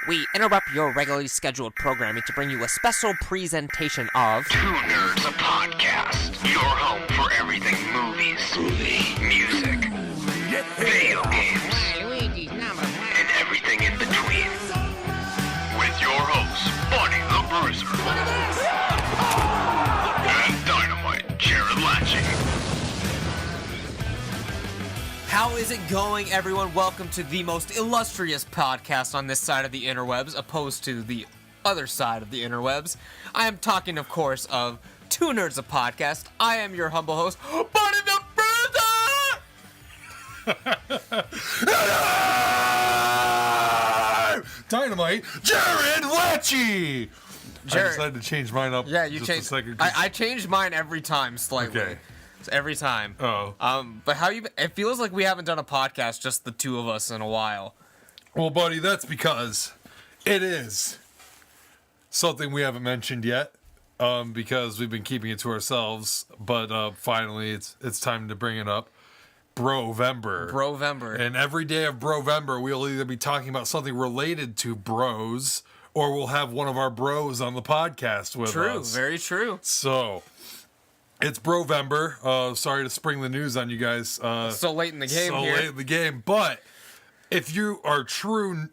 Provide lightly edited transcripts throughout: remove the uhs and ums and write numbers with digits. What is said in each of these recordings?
we interrupt your regularly scheduled programming to bring you a special presentation of Two Nerds, a podcast. Your home for everything movies, music, video games, and everything in between. With your hosts, Bunny the Bruiser, and Dynamite Jared Latching. How is it going, everyone? Welcome to the most illustrious podcast on this side of the interwebs, opposed to the other side of the interwebs. I am talking, of course, of Two Nerds, a podcast. I am your humble host, Bunny the Bruiser! Dynamite Jared Latching! Jared. I decided to change mine up. Yeah, you just changed. a second. I changed mine every time slightly. Okay. Every time. Oh. But how you? It feels like we haven't done a podcast, just the two of us, in a while. Well, buddy, that's because it is something we haven't mentioned yet. Because we've been keeping it to ourselves, but finally it's time to bring it up. Brovember. Brovember. And every day of Brovember, we'll either be talking about something related to bros, or we'll have one of our bros on the podcast with us. True, very true. So, it's Brovember. Sorry to spring the news on you guys. So late in the game so here. late in the game. But if you are true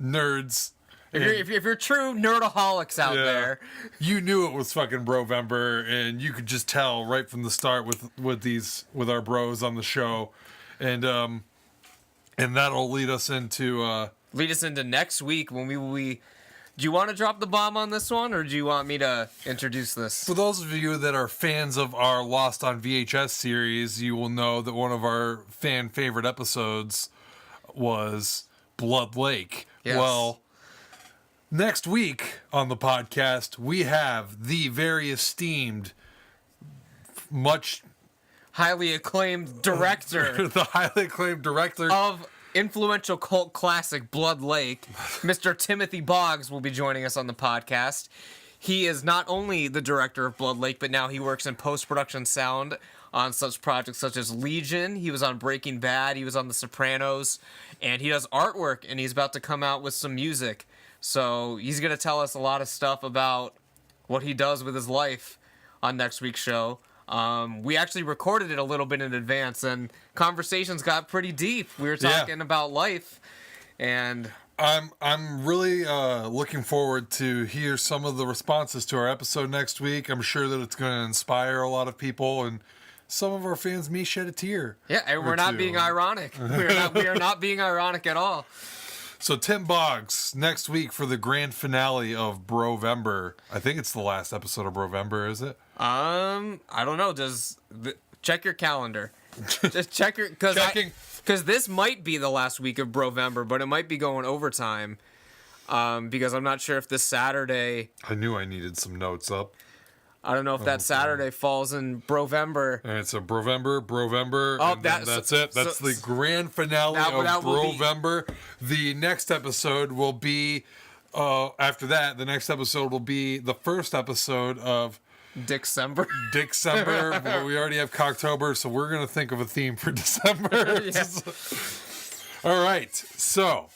nerds, If you're true nerdaholics out there, you knew it was fucking Brovember, and you could just tell right from the start with our bros on the show, and that'll lead us into next week when we will be. Do you want to drop the bomb on this one, or do you want me to introduce this? For those of you that are fans of our Lost on VHS series, you will know that one of our fan favorite episodes was Blood Lake. Yes. Well, next week on the podcast, we have the very esteemed, much Highly acclaimed director the highly acclaimed director of influential cult classic Blood Lake, Mr. Timothy Boggs, will be joining us on the podcast. He is not only the director of Blood Lake, but now he works in post-production sound on such projects such as Legion. He was on Breaking Bad, he was on The Sopranos, and he does artwork, and he's about to come out with some music. So he's going to tell us a lot of stuff about what he does with his life on next week's show. We actually recorded it a little bit in advance, and conversations got pretty deep. We were talking about life, and I'm really looking forward to hear some of the responses to our episode next week. I'm sure that it's going to inspire a lot of people, and some of our fans may shed a tear. Yeah, and we're not being ironic. We are not being ironic at all. So Tim Boggs next week for the grand finale of Brovember. I think it's the last episode of Brovember, is it? I don't know. Check your calendar. Just check your because this might be the last week of Brovember, but it might be going overtime. Because I'm not sure if this Saturday. I knew I needed some notes up. I don't know if that Saturday falls in Brovember. And it's a Brovember, oh, and that's it. That's the grand finale of Brovember. The next episode will be, after that, the next episode will be the first episode of December. But we already have Cocktober, so we're going to think of a theme for December. All right, so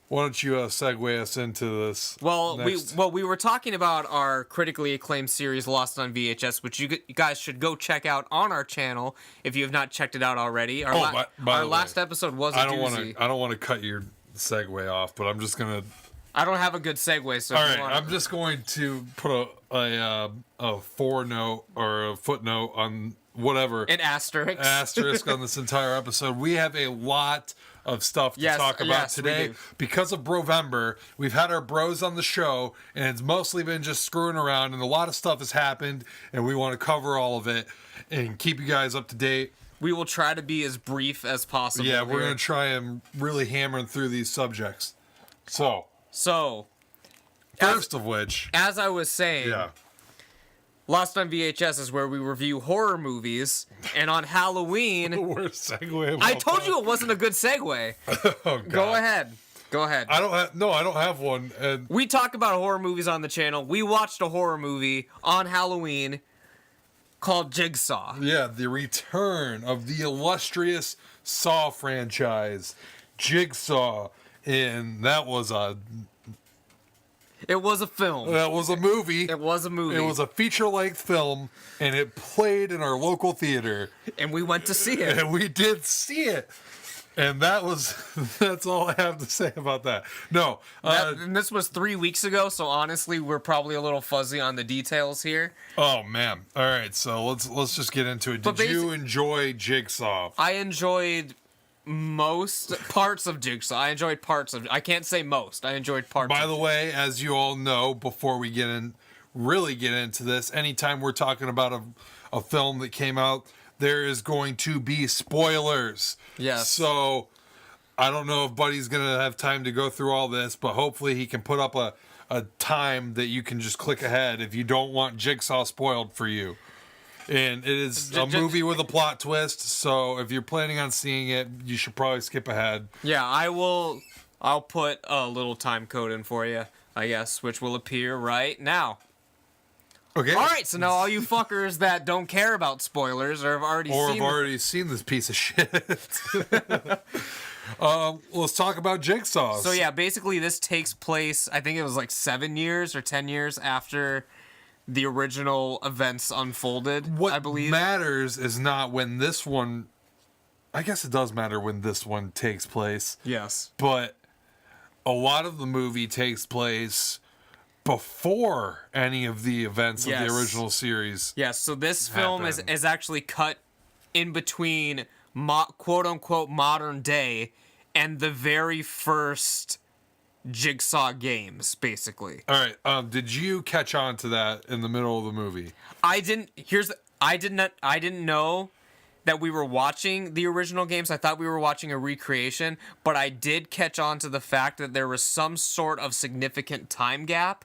why don't you segue us into this? Well, we were talking about our critically acclaimed series Lost on VHS, which you guys should go check out on our channel if you have not checked it out already. Our last episode was a doozy. I don't want to cut your segue off, but I'm just gonna. I don't have a good segue, so. All right, I'm just going to put a footnote or a footnote on whatever. An asterisk. Asterisk on this entire episode. We have a lot of stuff to talk about today. Because of Brovember, we've had our bros on the show, and it's mostly been just screwing around, and a lot of stuff has happened, and we want to cover all of it and keep you guys up to date. We will try to be as brief as possible. Yeah, we're going to try and really hammer through these subjects. So first of which, as I was saying, Lost on VHS is where we review horror movies, and on Halloween... The worst segue. I told you it wasn't a good segue. Oh, God. Go ahead. I don't have one. And we talk about horror movies on the channel. We watched a horror movie on Halloween called Jigsaw. Yeah, the return of the illustrious Saw franchise, Jigsaw. And that was a film. That was a movie. It was a movie. It was a feature-length film, and it played in our local theater. And we went to see it. And we did see it. And that's all I have to say about that. No. And this was 3 weeks ago, so honestly, we're probably a little fuzzy on the details here. Oh, man. All right, so let's just get into it. Did you enjoy Jigsaw? I enjoyed most parts of Jigsaw. I can't say most. I enjoyed parts. By the way, as you all know, before we really get into this, anytime we're talking about a film that came out, there is going to be spoilers. Yes. So I don't know if Buddy's going to have time to go through all this, but hopefully he can put up a time that you can just click ahead if you don't want Jigsaw spoiled for you. And it is a movie with a plot twist, so if you're planning on seeing it, you should probably skip ahead. Yeah, I'll put a little time code in for you, I guess, which will appear right now. Okay. All right, so now all you fuckers that don't care about spoilers or have already seen this piece of shit. Let's talk about Jigsaw. So yeah, basically this takes place, I think it was like 7 years or 10 years after the original events unfolded, what I believe. Matters is not when this one... I guess it does matter when this one takes place. Yes. But a lot of the movie takes place before any of the events of the original series. Yes, so this film is actually cut in between quote-unquote modern day and the very first Jigsaw games, basically. All right, did you catch on to that in the middle of the movie? I didn't know that we were watching the original games. I thought we were watching a recreation, but I did catch on to the fact that there was some sort of significant time gap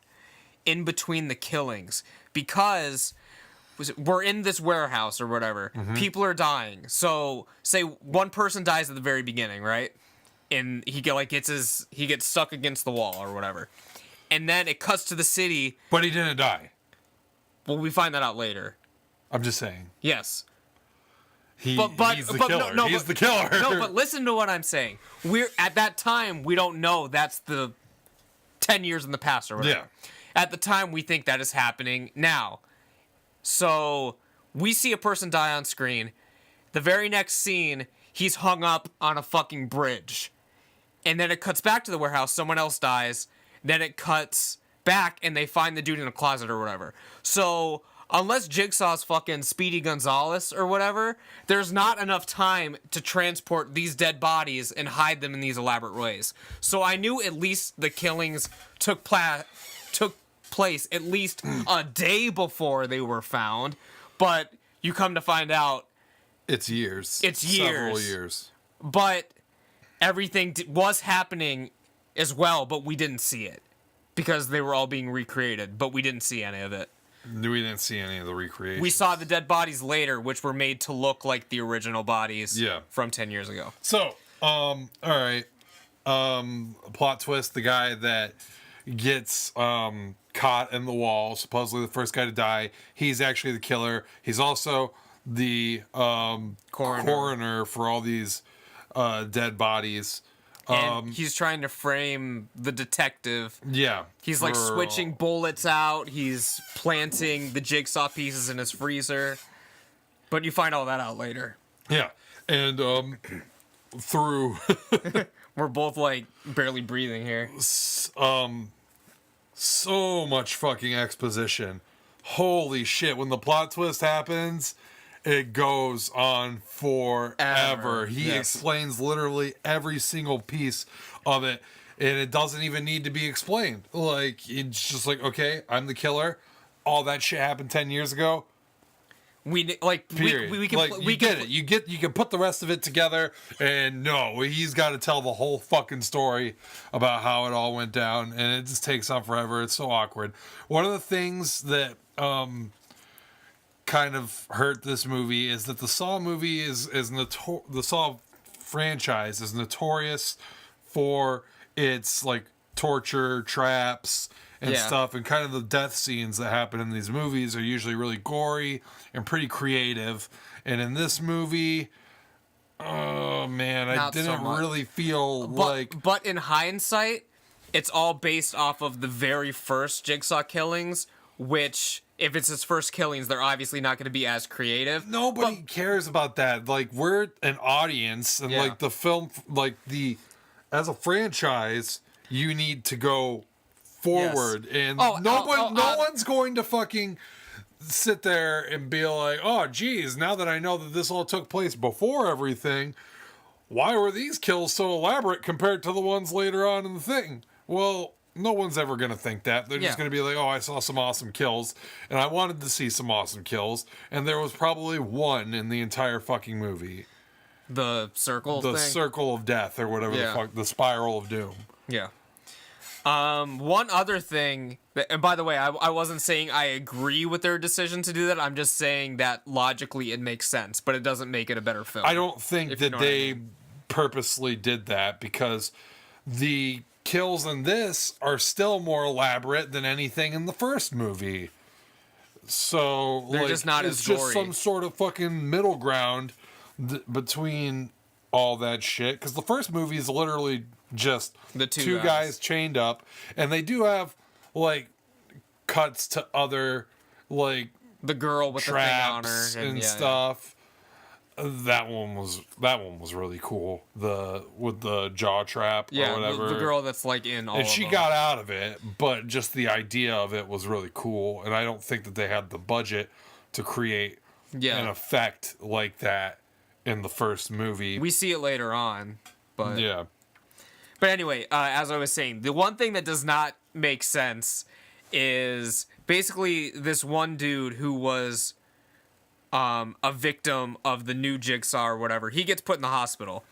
in between the killings, because we're in this warehouse or whatever. Mm-hmm. People are dying. So say one person dies at the very beginning, right? And he gets stuck against the wall or whatever. And then it cuts to the city. But he didn't die. Well, we find that out later. I'm just saying. Yes. He's the killer. He's the killer. No, but listen to what I'm saying. We're at that time, we don't know that's the 10 years in the past or whatever. Yeah. At the time, we think that is happening now. So we see a person die on screen. The very next scene, he's hung up on a fucking bridge. And then it cuts back to the warehouse. Someone else dies. Then it cuts back, and they find the dude in a closet or whatever. So unless Jigsaw's fucking Speedy Gonzales or whatever, there's not enough time to transport these dead bodies and hide them in these elaborate ways. So I knew at least the killings took place at least a day before they were found, but you come to find out it's years. Several years. But everything was happening as well, but we didn't see it because they were all being recreated, but we didn't see any of it. We didn't see any of the recreations. We saw the dead bodies later, which were made to look like the original bodies from 10 years ago. So, all right. Plot twist, the guy that gets caught in the wall, supposedly the first guy to die, he's actually the killer. He's also the coroner for all these dead bodies. And he's trying to frame the detective. Yeah. He's like switching bullets out. He's planting the jigsaw pieces in his freezer. But you find all that out later. Yeah. And through... We're both like barely breathing here. So much fucking exposition. Holy shit. When the plot twist happens, it goes on forever. He explains literally every single piece of it, and it doesn't even need to be explained. Like, it's just like, okay, I'm the killer. All that shit happened 10 years ago. Period. We get it. You can put the rest of it together, and no, he's got to tell the whole fucking story about how it all went down, and it just takes on forever. It's so awkward. One of the things that kind of hurt this movie is that the Saw movie the Saw franchise is notorious for its like torture traps and stuff, and kind of the death scenes that happen in these movies are usually really gory and pretty creative. And in this movie, Oh man, I didn't really feel like. But in hindsight, it's all based off of the very first Jigsaw killings, which, if it's his first killings, they're obviously not going to be as creative. Nobody cares about that. Like, we're an audience, and like the film, as a franchise, you need to go forward, and no one's going to fucking sit there and be like, oh geez, now that I know that this all took place before everything, why were these kills so elaborate compared to the ones later on in the thing? Well, no one's ever going to think that. They're just going to be like, oh, I saw some awesome kills, and I wanted to see some awesome kills, and there was probably one in the entire fucking movie. The circle thing? The circle of death, or whatever the fuck, the spiral of doom. Yeah. One other thing, and by the way, I wasn't saying I agree with their decision to do that. I'm just saying that logically it makes sense, but it doesn't make it a better film. I don't think that they purposely did that, because the kills in this are still more elaborate than anything in the first movie. So they're just not as gory. It's just some sort of fucking middle ground between all that shit, because the first movie is literally just the two guys chained up, and they do have like cuts to other, like, the girl with the thing on her and stuff. That one was really cool. With the jaw trap or whatever. The girl that's like in all. And she got out of it, but just the idea of it was really cool. And I don't think that they had the budget to create an effect like that in the first movie. We see it later on, but yeah. But anyway, as I was saying, the one thing that does not make sense is basically this one dude who was a victim of the new Jigsaw or whatever. He gets put in the hospital.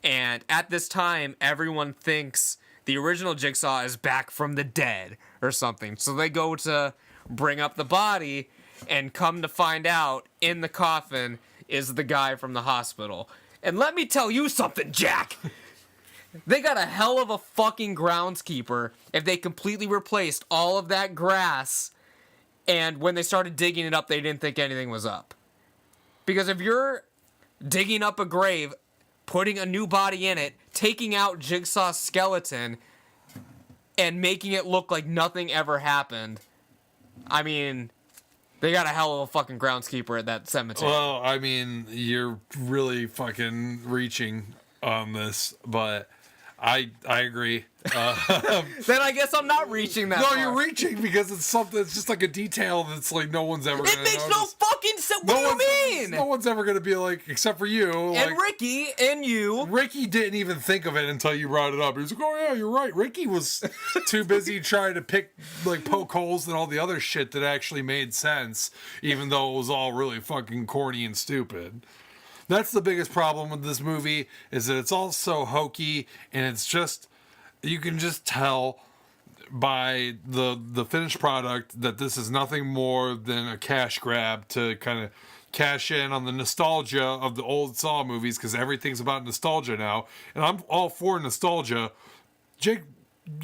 And at this time, everyone thinks the original Jigsaw is back from the dead or something. So they go to bring up the body, and come to find out, in the coffin is the guy from the hospital. And let me tell you something, Jack! They got a hell of a fucking groundskeeper if they completely replaced all of that grass, and when they started digging it up, they didn't think anything was up. Because if you're digging up a grave, putting a new body in it, taking out Jigsaw's skeleton, and making it look like nothing ever happened, I mean, they got a hell of a fucking groundskeeper at that cemetery. Well, I mean, you're really fucking reaching on this, but I agree. Then I guess I'm not reaching that far. No, you're reaching, because it's something. It's just like a detail that's like no one's ever. It makes no fucking sense. What do you mean? No one's ever gonna be like, except for you and like, Ricky and you. Ricky didn't even think of it until you brought it up. He was like, "Oh yeah, you're right." Ricky was too busy trying to poke holes and all the other shit that actually made sense, even though it was all really fucking corny and stupid. That's the biggest problem with this movie, is that it's all so hokey, and it's just, you can just tell by the finished product that this is nothing more than a cash grab to kind of cash in on the nostalgia of the old Saw movies, because everything's about nostalgia now, and I'm all for nostalgia.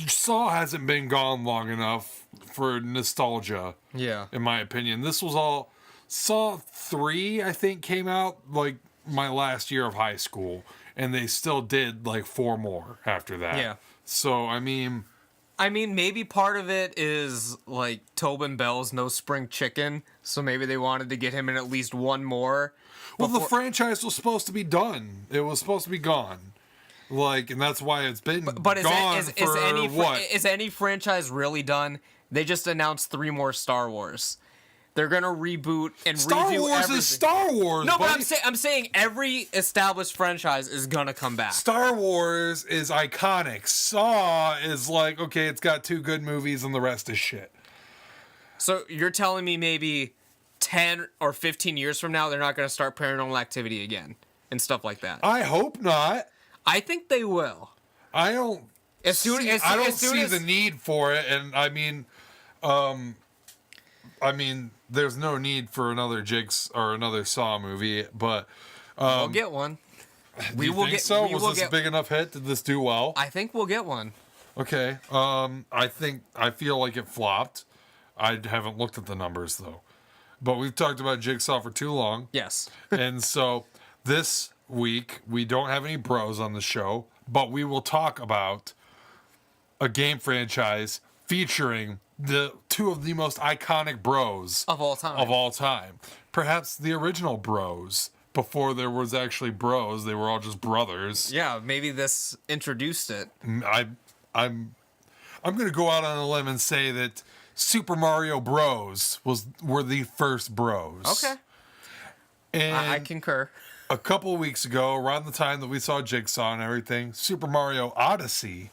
Saw hasn't been gone long enough for nostalgia, in my opinion. This was all... Saw 3, I think, came out like my last year of high school, and they still did like 4 more after that. Yeah. So I mean, maybe part of it is like Tobin Bell's no spring chicken, so maybe they wanted to get him in at least one more. Well, the franchise was supposed to be done. It was supposed to be gone. Like, and that's why it's been gone is any franchise really done? They just announced 3 more Star Wars. They're gonna reboot and Star redo Wars everything. Is Star Wars. No, buddy. but I'm saying every established franchise is gonna come back. Star Wars is iconic. Saw is like, okay, it's got 2 good movies and the rest is shit. So you're telling me maybe 10 or 15 years from now they're not gonna start Paranormal Activity again and stuff like that? I hope not. I think they will. I don't. I don't see the need for it, and I mean, there's no need for another another Saw movie, but we'll get one. We will get. So was this a big enough hit? Did this do well? I think we'll get one. Okay. I feel like it flopped. I haven't looked at the numbers though, but we've talked about Jigsaw for too long. Yes. And so this week, we don't have any bros on the show, but we will talk about a game franchise featuring the two of the most iconic bros of all time. Perhaps the original bros. Before there was actually bros, they were all just brothers. Yeah, maybe this introduced it. I'm gonna go out on a limb and say that Super Mario Bros were the first bros. Okay. And I concur. A couple of weeks ago, around the time that we saw Jigsaw and everything, Super Mario Odyssey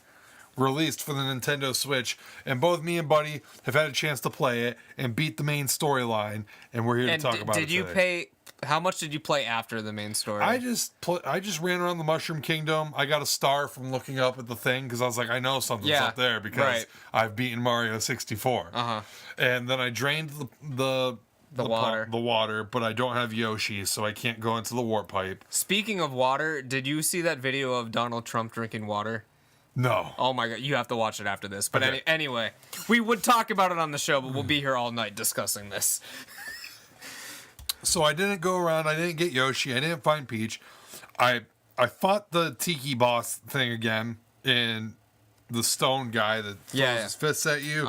released for the Nintendo Switch, and both me and Buddy have had a chance to play it and beat the main storyline, and we're here to talk about it. Did you today. how much did you play after the main story? I just ran around the Mushroom Kingdom. I got a star from looking up at the thing because I was like, I know something's up there because I've beaten Mario 64. And then I drained the water, but I don't have Yoshi, so I can't go into the warp pipe. Speaking of water, did you see that video of Donald Trump drinking water? No. Oh my god, you have to watch it after this. But anyway, we would talk about it on the show, but we'll be here all night discussing this. So I didn't go around, I didn't get Yoshi, I didn't find Peach. I fought the Tiki boss thing again in the stone guy that throws his fists at you.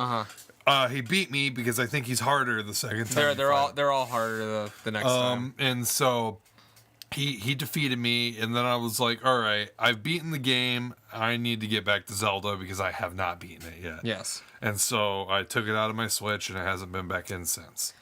He beat me because I think he's harder the second time. They're all harder the next time. And so he defeated me, and then I was like, all right, I've beaten the game. I need to get back to Zelda because I have not beaten it yet. Yes. And so I took it out of my Switch, and it hasn't been back in since.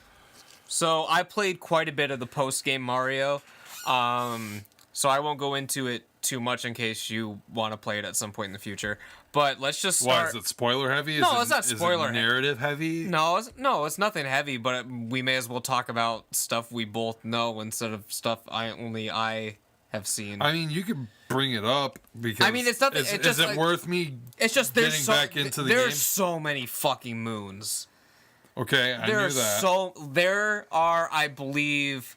So I played quite a bit of the post-game Mario. So I won't go into it too much in case you want to play it at some point in the future. But let's just start. Why, is it spoiler heavy? No, it's not spoiler heavy. Narrative heavy? No, it's nothing heavy, but we may as well talk about stuff we both know instead of stuff I have seen. I mean, you could bring it up because it's nothing. Is it worth me it's just getting back into the game? There's so many fucking moons. Okay, I knew that. There are, I believe,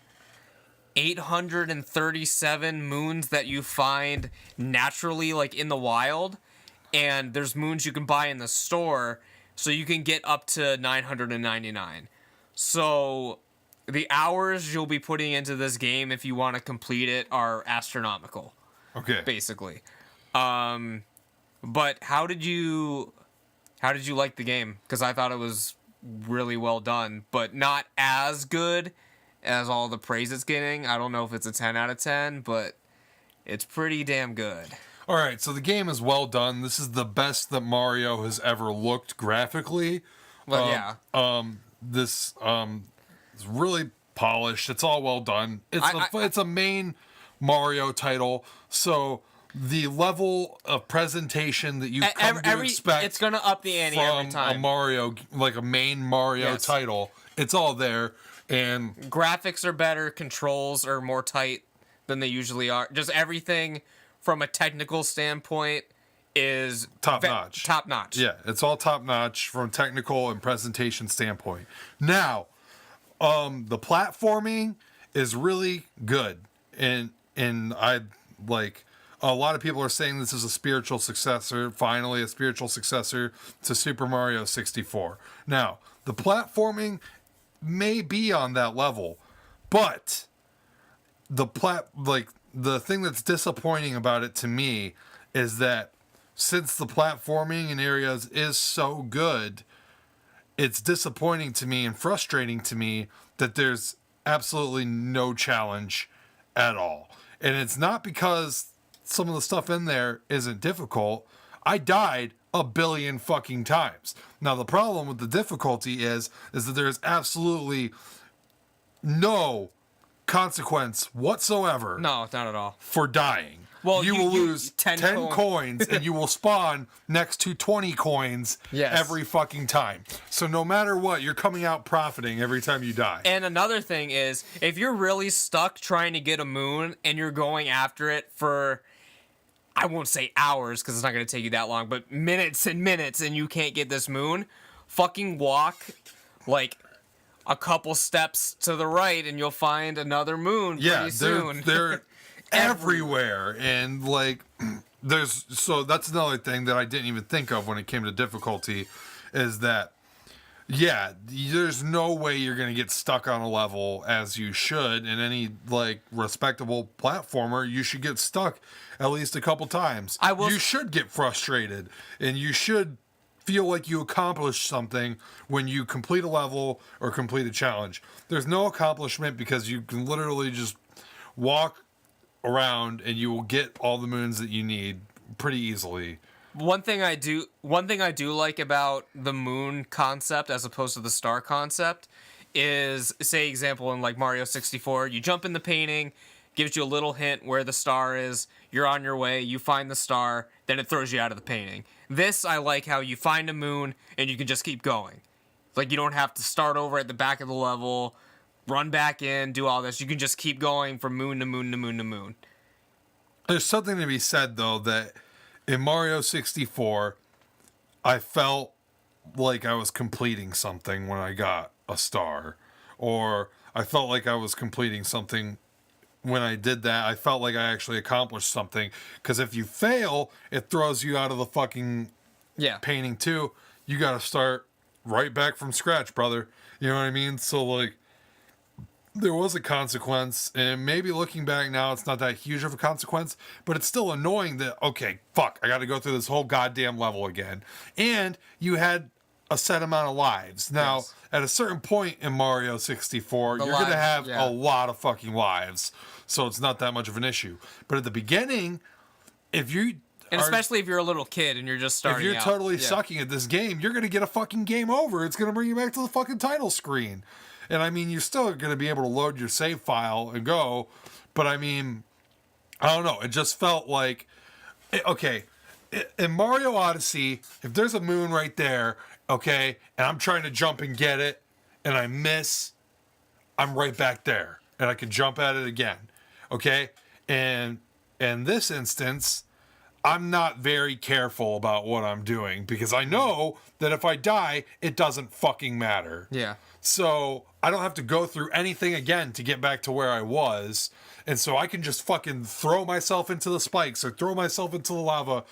837 moons that you find naturally, like in the wild, and there's moons you can buy in the store, so you can get up to 999. So the hours you'll be putting into this game if you want to complete it are astronomical. Okay. Basically. But how did you like the game? Because I thought it was really well done, but not as good as all the praise it's getting. I don't know if it's a 10 out of 10, but it's pretty damn good. All right, so the game is well done. This is the best that Mario has ever looked graphically. Well, yeah. This is really polished. It's all well done. It's a main Mario title, so the level of presentation that you come to expect, it's gonna up the ante every time. From a Mario, like a main Mario title, it's all there. And graphics are better, controls are more tight than they usually are. Just everything from a technical standpoint is top notch. Top notch. Yeah, it's all top notch from technical and presentation standpoint. Now, the platforming is really good, and I like. A lot of people are saying this is a spiritual successor, finally a spiritual successor to Super Mario 64. Now, the platforming may be on that level, but the thing that's disappointing about it to me is that since the platforming in areas is so good, it's disappointing to me and frustrating to me that there's absolutely no challenge at all. And it's not because some of the stuff in there isn't difficult. I died a billion fucking times. Now, the problem with the difficulty is that there's absolutely no consequence whatsoever. No, not at all. For dying. Well, you will lose 10 coins and you will spawn next to 20 coins every fucking time. So no matter what, you're coming out profiting every time you die. And another thing is, if you're really stuck trying to get a moon and you're going after it for, I won't say hours because it's not going to take you that long, but minutes and minutes and you can't get this moon, fucking walk like a couple steps to the right and you'll find another moon pretty soon. They're everywhere. And like so that's another thing that I didn't even think of when it came to difficulty is that Yeah, there's no way you're going to get stuck on a level as you should. In any, like, respectable platformer, you should get stuck at least a couple times. You should get frustrated, and you should feel like you accomplished something when you complete a level or complete a challenge. There's no accomplishment because you can literally just walk around and you will get all the moons that you need pretty easily. One thing I do like about the moon concept as opposed to the star concept is, say, example in like Mario 64, you jump in the painting, gives you a little hint where the star is, you're on your way, you find the star, then it throws you out of the painting. This, I like how you find a moon and you can just keep going. Like, you don't have to start over at the back of the level, run back in, do all this. You can just keep going from moon to moon to moon to moon. There's something to be said, though, that in Mario 64, I felt like I was completing something when I got a star. Or I felt like I was completing something when I did that. I felt like I actually accomplished something. Because if you fail, it throws you out of the fucking painting, too. You got to start right back from scratch, brother. You know what I mean? So, like, there was a consequence, and maybe looking back now, it's not that huge of a consequence, but it's still annoying that, okay, fuck, I got to go through this whole goddamn level again. And you had a set amount of lives. Now, at a certain point in Mario 64, you're going to have a lot of fucking lives, so it's not that much of an issue. But at the beginning, if you... And especially if you're a little kid and you're just starting out. If you're totally sucking at this game, you're going to get a fucking game over. It's going to bring you back to the fucking title screen. And I mean, you're still going to be able to load your save file and go. But I mean, I don't know. It just felt like, okay, in Mario Odyssey, if there's a moon right there, okay, and I'm trying to jump and get it, and I miss, I'm right back there. And I can jump at it again. Okay? And in this instance, I'm not very careful about what I'm doing because I know that if I die, it doesn't fucking matter. Yeah. So I don't have to go through anything again to get back to where I was. And so I can just fucking throw myself into the spikes or throw myself into the lava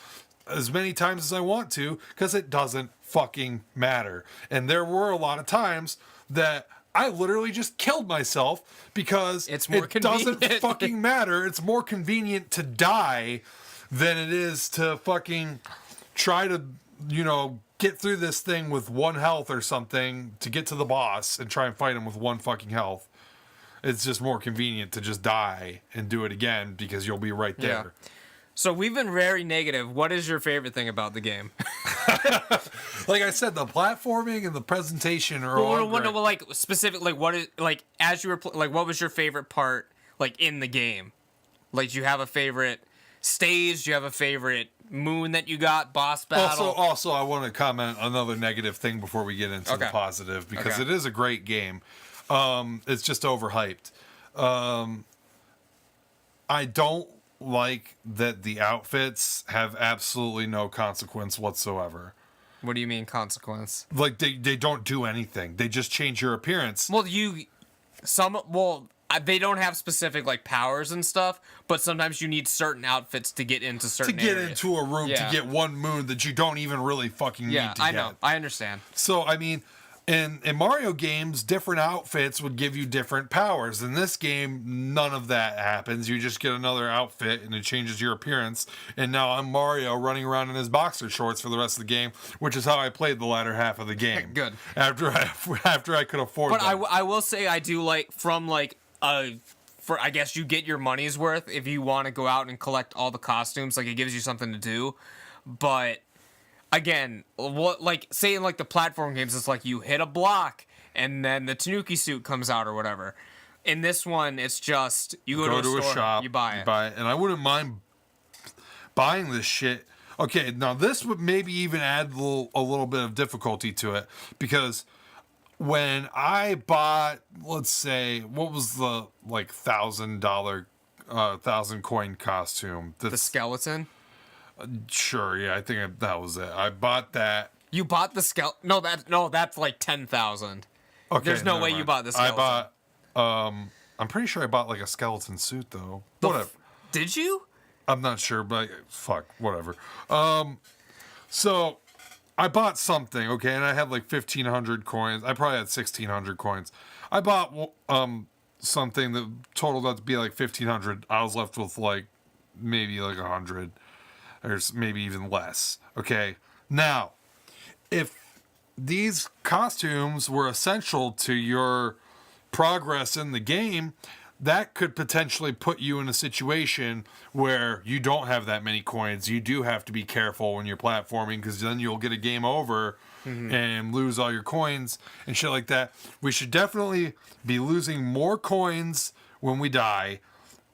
as many times as I want to because it doesn't fucking matter. And there were a lot of times that I literally just killed myself because it doesn't fucking matter. It's more convenient to die than it is to fucking try to, you know, get through this thing with one health or something to get to the boss and try and fight him with one fucking health. It's just more convenient to just die and do it again because you'll be right there. Yeah. So we've been very negative. What is your favorite thing about the game? Like I said, the platforming and the presentation are all great. Well, like specific, like what is like as you were like what was your favorite part like in the game? Like, do you have a favorite stage? Do you have a favorite moon that you got? Boss battle? Also, I want to comment another negative thing before we get into the positive because it is a great game. It's just overhyped. I don't like that the outfits have absolutely no consequence whatsoever. What do you mean consequence? Like they don't do anything. They just change your appearance. Well, they don't have specific like powers and stuff, but sometimes you need certain outfits to get into certain areas. To get into a room to get one moon that you don't even really fucking need to get. Yeah, I know. I understand. So, I mean, in Mario games, different outfits would give you different powers. In this game, none of that happens. You just get another outfit and it changes your appearance. And now I'm Mario running around in his boxer shorts for the rest of the game, which is how I played the latter half of the game. Good. After I could afford But them. I will say I do like from like for I guess you get your money's worth if you want to go out and collect all the costumes. Like it gives you something to do. But again, what like say in like the platform games, it's like you hit a block and then the Tanuki suit comes out or whatever. In this one, it's just you go to a shop, you buy it. And I wouldn't mind buying this shit. Okay, now this would maybe even add a little bit of difficulty to it because when I bought, let's say, what was the like $1,000 1,000 coin costume? The skeleton. Sure, yeah, I think that was it. I bought that. You bought the skeleton? No, that's like 10,000. Okay, there's no way you bought the skeleton. I bought. I'm pretty sure I bought like a skeleton suit though. Whatever. Did you? I'm not sure, but fuck, whatever. So I bought something, okay, and I had like 1,500 coins. I probably had 1,600 coins. I bought something that totaled out to be like 1,500. I was left with like maybe like 100, or maybe even less. Okay, now if these costumes were essential to your progress in the game, that could potentially put you in a situation where you don't have that many coins. You do have to be careful when you're platforming, because then you'll get a game over and lose all your coins and shit like that. We should definitely be losing more coins when we die,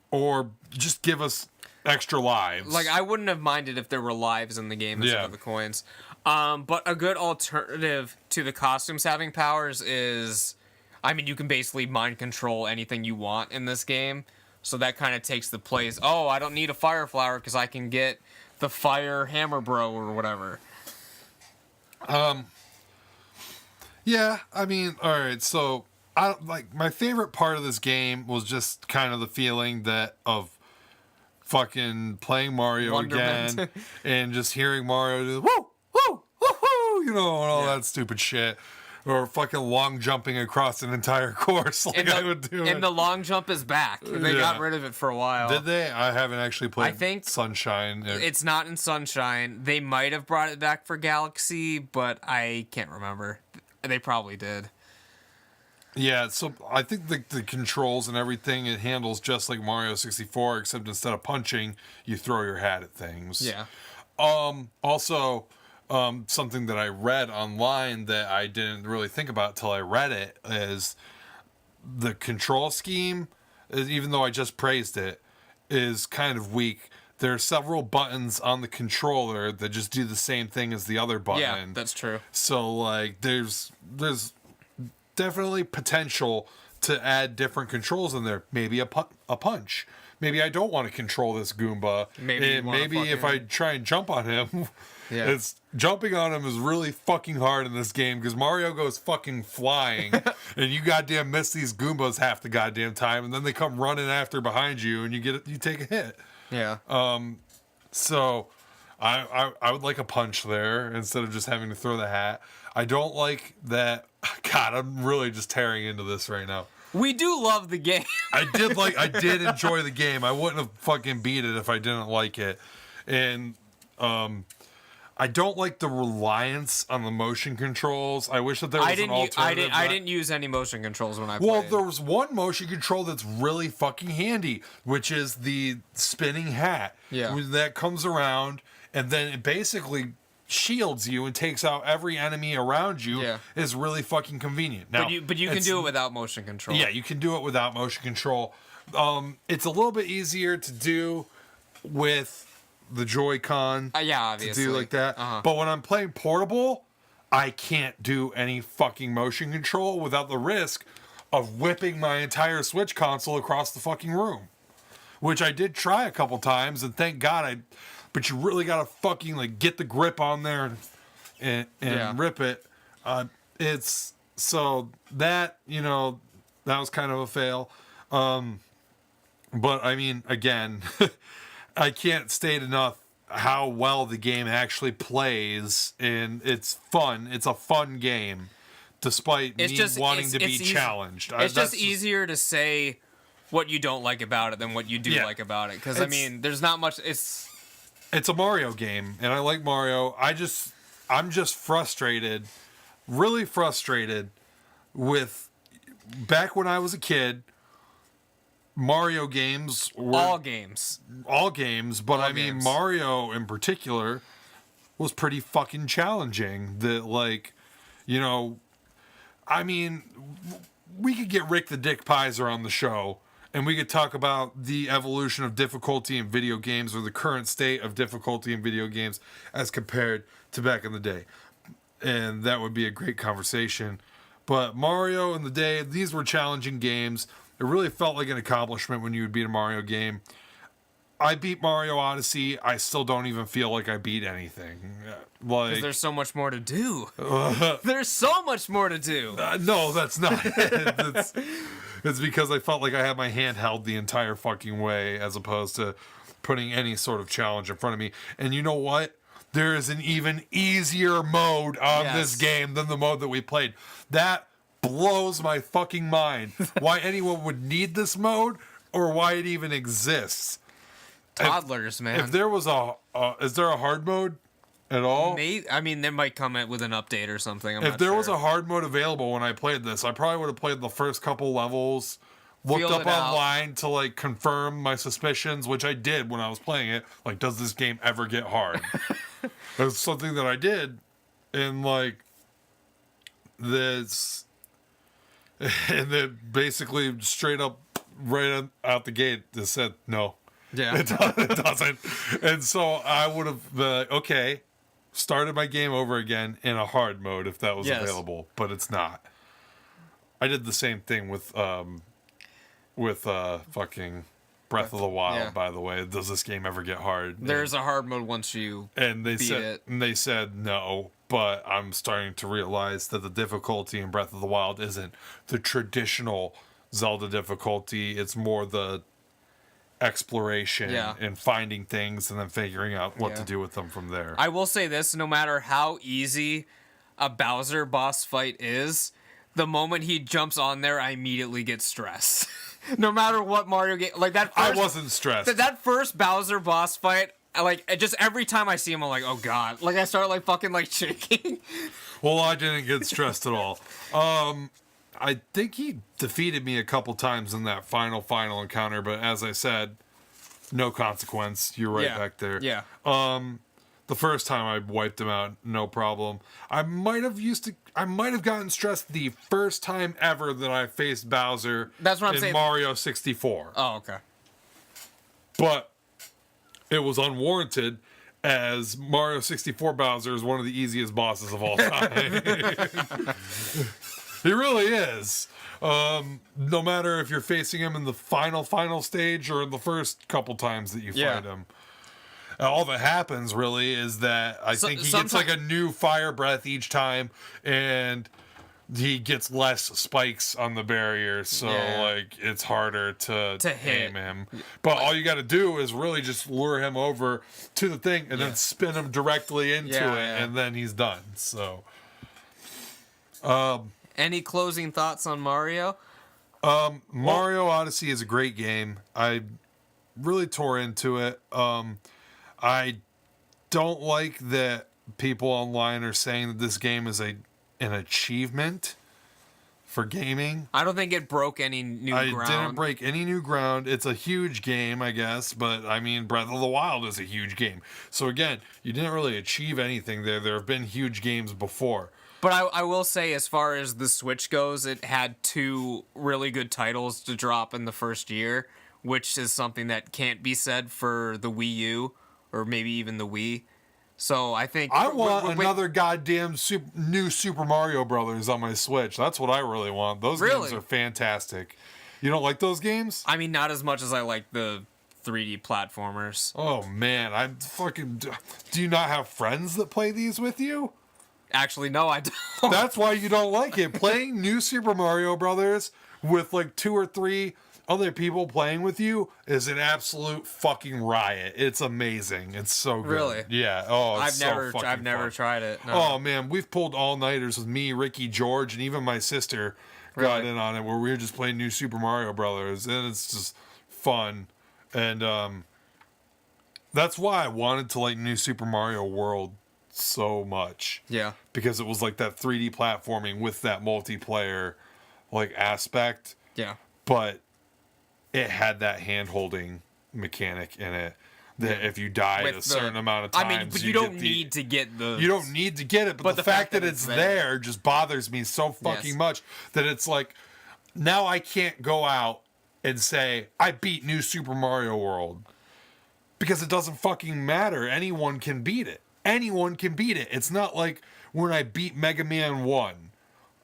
or just give us extra lives. Like, I wouldn't have minded if there were lives in the game instead of the coins. But a good alternative to the costumes having powers is, I mean, you can basically mind control anything you want in this game. So that kind of takes the place. Oh, I don't need a fire flower because I can get the fire hammer bro or whatever. Yeah, I mean, all right. So, my favorite part of this game was just kind of the feeling of fucking playing Mario Wonderment. again and just hearing Mario do woo, woo, woo, woo, and all that stupid shit. Or fucking long jumping across an entire course like I would do. And the long jump is back. They got rid of it for a while. Did they? I haven't actually played I think Sunshine. It's not in Sunshine. They might have brought it back for Galaxy, but I can't remember. They probably did. Yeah, so I think the controls and everything, it handles just like Mario 64, except instead of punching, you throw your hat at things. Yeah. Also, something that I read online that I didn't really think about till I read it is the control scheme, even though I just praised it, is kind of weak. There are several buttons on the controller that just do the same thing as the other button. Yeah, that's true. So, like, there's definitely potential to add different controls in there. Maybe a punch. Maybe I don't want to control this Goomba. Maybe if I try and jump on him, jumping on him is really fucking hard in this game, because Mario goes fucking flying and you goddamn miss these Goombas half the goddamn time, and then they come running after behind you and you take a hit. Yeah. So I would like a punch there instead of just having to throw the hat. I don't like that. God, I'm really just tearing into this right now. We do love the game. I did enjoy the game. I wouldn't have fucking beat it if I didn't like it. And I don't like the reliance on the motion controls. I wish that there was an alternative. I didn't use any motion controls when I played. Well, there was one motion control that's really fucking handy, which is the spinning hat. Yeah. That comes around, and then it basically shields you and takes out every enemy around you. Yeah. Is really fucking convenient. Now, but you can do it without motion control. Yeah, you can do it without motion control. It's a little bit easier to do with the Joy-Con. Yeah, obviously. To do like that. But when I'm playing portable, I can't do any fucking motion control without the risk of whipping my entire Switch console across the fucking room. Which I did try a couple times, and thank God but you really gotta fucking like get the grip on there and rip it. It's so that, that was kind of a fail. But I mean, again, I can't state enough how well the game actually plays, and it's fun. It's a fun game, despite wanting to be challenged. It's just easier to say what you don't like about it than what you do like about it. Because, I mean, there's not much... It's a Mario game, and I like Mario. I'm just frustrated, really frustrated with... Back when I was a kid, Mario games were... All games, but I mean, Mario in particular was pretty fucking challenging. I mean, we could get Rick the Dick Pizer on the show, and we could talk about the evolution of difficulty in video games, or the current state of difficulty in video games as compared to back in the day. And that would be a great conversation. But Mario in the day, these were challenging games. It really felt like an accomplishment when you would beat a Mario game. I beat Mario Odyssey. I still don't even feel like I beat anything. Because there's so much more to do. There's so much more to do. No, that's not it. It's because I felt like I had my hand held the entire fucking way, as opposed to putting any sort of challenge in front of me. And you know what? there is an even easier mode on this game than the mode that we played. That blows my fucking mind. Why anyone would need this mode or why it even exists. Toddlers, man. If there was is there a hard mode at all? I mean, they might come with an update or something. If there was a hard mode available when I played this, I probably would have played the first couple levels, looked up online to like confirm my suspicions, which I did when I was playing it. Like, does this game ever get hard? That's something that I did, and like this. And then basically straight up right out the gate it said no. Yeah. It doesn't. And so I would have been like, okay, started my game over again in a hard mode if that was available, but it's not. I did the same thing with fucking Breath of the Wild, by the way. Does this game ever get hard? There's a hard mode once you beat it. And they said no. But I'm starting to realize that the difficulty in Breath of the Wild isn't the traditional Zelda difficulty. It's more the exploration and finding things and then figuring out what to do with them from there. I will say this, no matter how easy a Bowser boss fight is, the moment he jumps on there, I immediately get stressed. No matter what Mario game, like that first, I wasn't stressed. That first Bowser boss fight, just every time I see him, I'm like, oh god. Like I start like fucking like shaking. Well, I didn't get stressed at all. I think he defeated me a couple times in that final encounter, but as I said, no consequence. You're right back there. Yeah. The first time I wiped him out, no problem. I might have gotten stressed the first time ever that I faced Bowser. That's what I'm saying. Mario 64. Oh, okay. But it was unwarranted, as Mario 64 Bowser is one of the easiest bosses of all time. He really is. No matter if you're facing him in the final stage or in the first couple times that you fight him. All that happens really is that I think he gets like a new fire breath each time, and he gets less spikes on the barrier, so like it's harder to aim him. But all you got to do is really just lure him over to the thing and then spin him directly into it, and then he's done. So, any closing thoughts on Mario? Mario Odyssey is a great game. I really tore into it. I don't like that people online are saying that this game is an achievement for gaming. I don't think it broke any new ground. I didn't break any new ground. It's a huge game, I guess, but I mean, Breath of the Wild is a huge game. So again, you didn't really achieve anything there. There have been huge games before. But I will say, as far as the Switch goes, it had 2 really good titles to drop in the first year, which is something that can't be said for the Wii U or maybe even the Wii. So I think I want another goddamn new Super Mario Brothers on my Switch. That's what I really want. Those games are fantastic. You don't like those games? I mean, not as much as I like the 3D platformers. Oh man, I fucking do you not have friends that play these with you? Actually, no, I don't. That's why you don't like it. Playing new Super Mario Brothers with like 2 or 3 other people playing with you is an absolute fucking riot. It's amazing. It's so good. Really? Yeah. Oh, I've never tried it. No. Oh man, we've pulled all-nighters with me, Ricky, George, and even my sister got in on it, where we were just playing new Super Mario Brothers, and it's just fun. And that's why I wanted to like new Super Mario World so much. Yeah. Because it was like that 3D platforming with that multiplayer like aspect. Yeah. But it had that hand-holding mechanic in it that if you died a certain amount of times, I mean, but you don't need to get the... You don't need to get it, but the fact that it's there just bothers me so fucking much that it's like, now I can't go out and say, I beat New Super Mario World. Because it doesn't fucking matter. Anyone can beat it. Anyone can beat it. It's not like when I beat Mega Man 1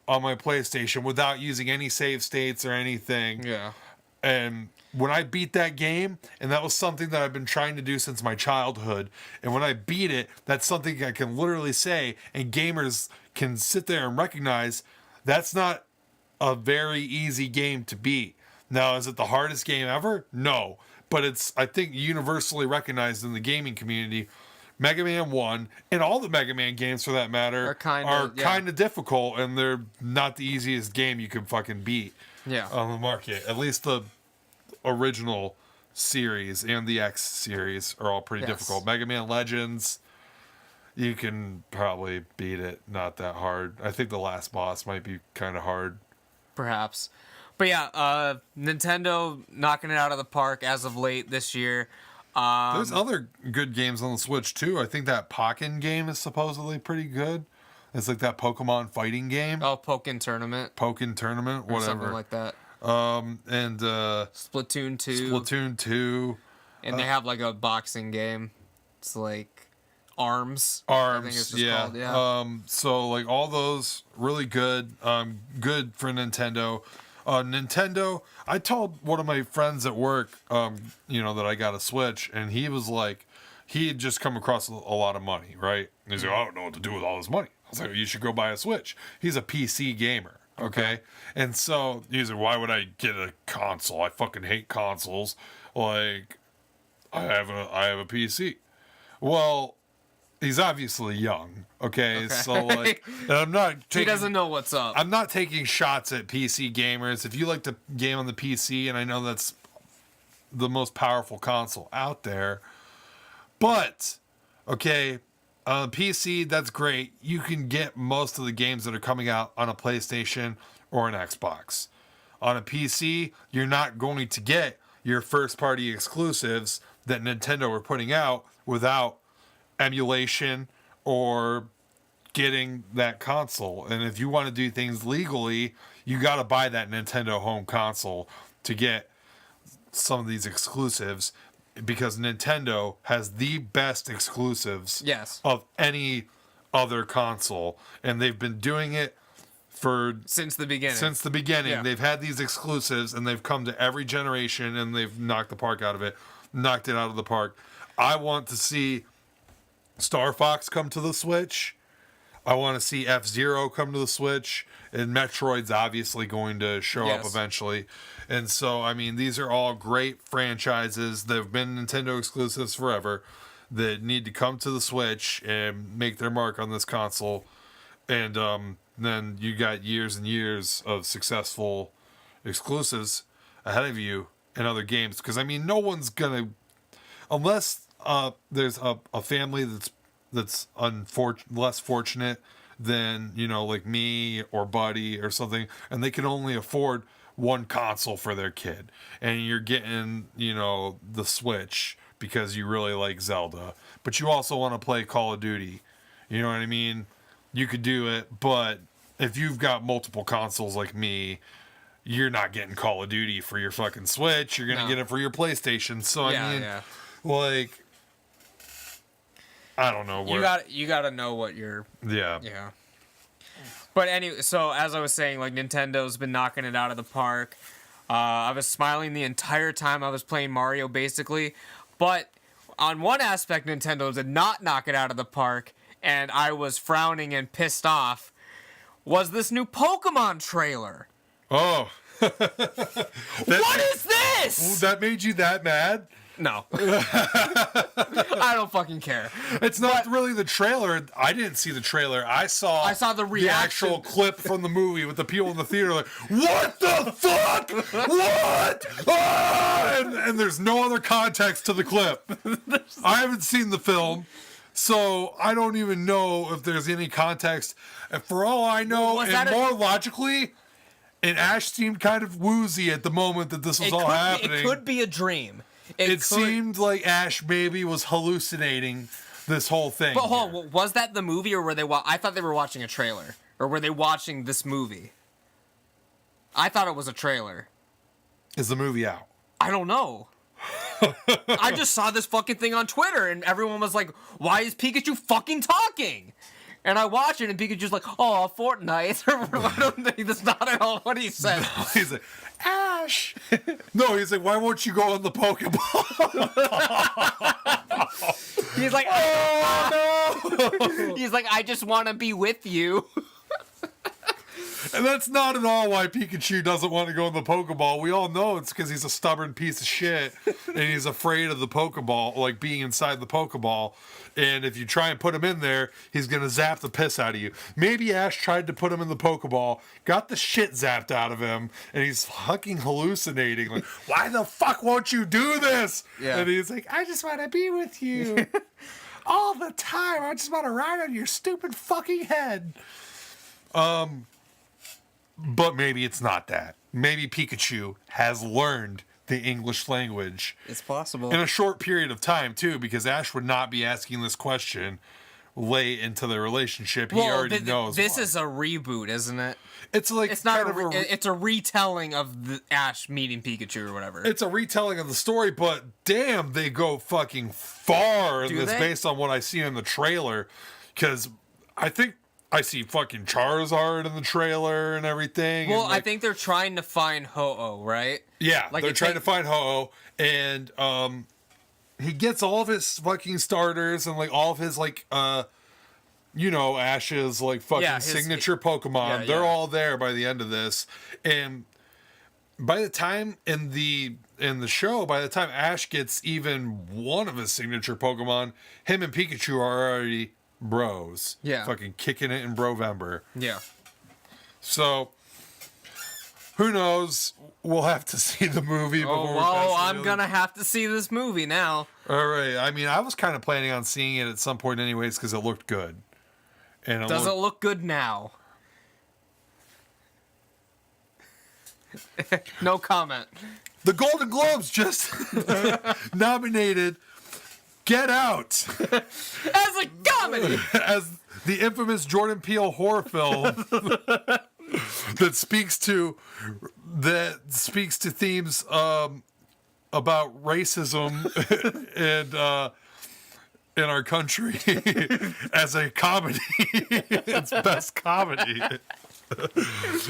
on my PlayStation without using any save states or anything. Yeah. And when I beat that game, and that was something that I've been trying to do since my childhood, and when I beat it, that's something I can literally say, and gamers can sit there and recognize that's not a very easy game to beat. Now, is it the hardest game ever? No. But it's, I think, universally recognized in the gaming community Mega Man 1, and all the Mega Man games for that matter, are kind of difficult, and they're not the easiest game you can fucking beat on the market. At least the original series and the X series are all pretty difficult. Mega Man Legends, you can probably beat it, not that hard. I think the last boss might be kind of hard. Perhaps. But yeah, Nintendo knocking it out of the park as of late this year. There's other good games on the Switch too. I think that Pokken game is supposedly pretty good. It's like that Pokemon fighting game. Oh, Pokken Tournament, whatever. Or something like that. And Splatoon 2. And they have like a boxing game. It's like Arms. I think it's just called, yeah. So like all those really good. Good for Nintendo. Nintendo, I told one of my friends at work, that I got a Switch, and he was like, he had just come across a lot of money, right? And he's like, I don't know what to do with all this money. I was like, well, you should go buy a Switch. He's a PC gamer, okay? And so he's like, why would I get a console? I fucking hate consoles. Like, I have a PC. Well, he's obviously young, okay? So, like, and I'm not taking... He doesn't know what's up. I'm not taking shots at PC gamers. If you like to game on the PC, and I know that's the most powerful console out there, but, okay, on PC, that's great. You can get most of the games that are coming out on a PlayStation or an Xbox. On a PC, you're not going to get your first-party exclusives that Nintendo are putting out without emulation or getting that console. And if you want to do things legally, you got to buy that Nintendo home console to get some of these exclusives, because Nintendo has the best exclusives of any other console, and they've been doing it since the beginning. Yeah. They've had these exclusives, and they've come to every generation, and they've knocked it out of the park. I want to see Star Fox come to the Switch. I want to see F-Zero come to the Switch. And Metroid's obviously going to show up eventually. And so, I mean, these are all great franchises. They've been Nintendo exclusives forever that need to come to the Switch and make their mark on this console. And then you got years and years of successful exclusives ahead of you in other games. Because, I mean, no one's going to... Unless there's a family that's less fortunate than, like me or Buddy or something, and they can only afford one console for their kid, and you're getting, the Switch because you really like Zelda, but you also want to play Call of Duty. You know what I mean? You could do it, but if you've got multiple consoles like me, you're not getting Call of Duty for your fucking Switch. You're gonna get it for your PlayStation. So like, I don't know. You got to know what you're... Yeah. But anyway, so as I was saying, like, Nintendo's been knocking it out of the park. I was smiling the entire time I was playing Mario, basically. But on one aspect, Nintendo did not knock it out of the park, and I was frowning and pissed off, was this new Pokemon trailer. Oh. What is this? That made you that mad? No. I don't fucking care. It's not really the trailer. I didn't see the trailer. I saw the reaction. The actual clip from the movie with the people in the theater like, what the fuck? What? Ah! And there's no other context to the clip. I haven't seen the film, so I don't even know if there's any context. And for all I know, more logically, and Ash seemed kind of woozy at the moment that this was all happening. It could be a dream. It seemed like Ash maybe was hallucinating this whole thing. But hold on, was that the movie, or were they? I thought they were watching a trailer, or were they watching this movie? I thought it was a trailer. Is the movie out? I don't know. I just saw this fucking thing on Twitter, and everyone was like, "Why is Pikachu fucking talking?" And I watch it, and Pikachu's like, "Oh, Fortnite." That's not at all what he said. No, he's like, Ash. No, he's like, why won't you go on the Pokeball? He's like, oh no. He's like, I just want to be with you. And that's not at all why Pikachu doesn't want to go in the Pokeball. We all know it's because he's a stubborn piece of shit and he's afraid of the Pokeball, like being inside the Pokeball. And if you try and put him in there, he's going to zap the piss out of you. Maybe Ash tried to put him in the Pokeball, got the shit zapped out of him, and he's fucking hallucinating. Like, why the fuck won't you do this? Yeah. And he's like, I just want to be with you all the time. I just want to ride on your stupid fucking head. But maybe it's not that. Maybe Pikachu has learned the English language. It's possible. In a short period of time, too, because Ash would not be asking this question late into the relationship. He already knows. This is a reboot, isn't it? It's like it's not it's a retelling of the Ash meeting Pikachu or whatever. It's a retelling of the story, but damn, they go fucking far in this based on what I see in the trailer. Because I think I see fucking Charizard in the trailer and everything. Well, and like, I think they're trying to find Ho-Oh, right? Yeah, like they're trying to find Ho-Oh, and he gets all of his fucking starters and like all of his like Ash's like fucking signature Pokemon. Yeah, they're all there by the end of this, and by the time in the show, by the time Ash gets even one of his signature Pokemon, him and Pikachu are already bros. Yeah. Fucking kicking it in Brovember. Yeah. So, who knows? We'll have to see the movie before I'm gonna have to see this movie now. All right. I mean, I was kind of planning on seeing it at some point anyways because it looked good. And Does it look good now? No comment. The Golden Globes just nominated Get Out as a comedy, as the infamous Jordan Peele horror film that speaks to themes about racism and in our country as a comedy. It's best comedy.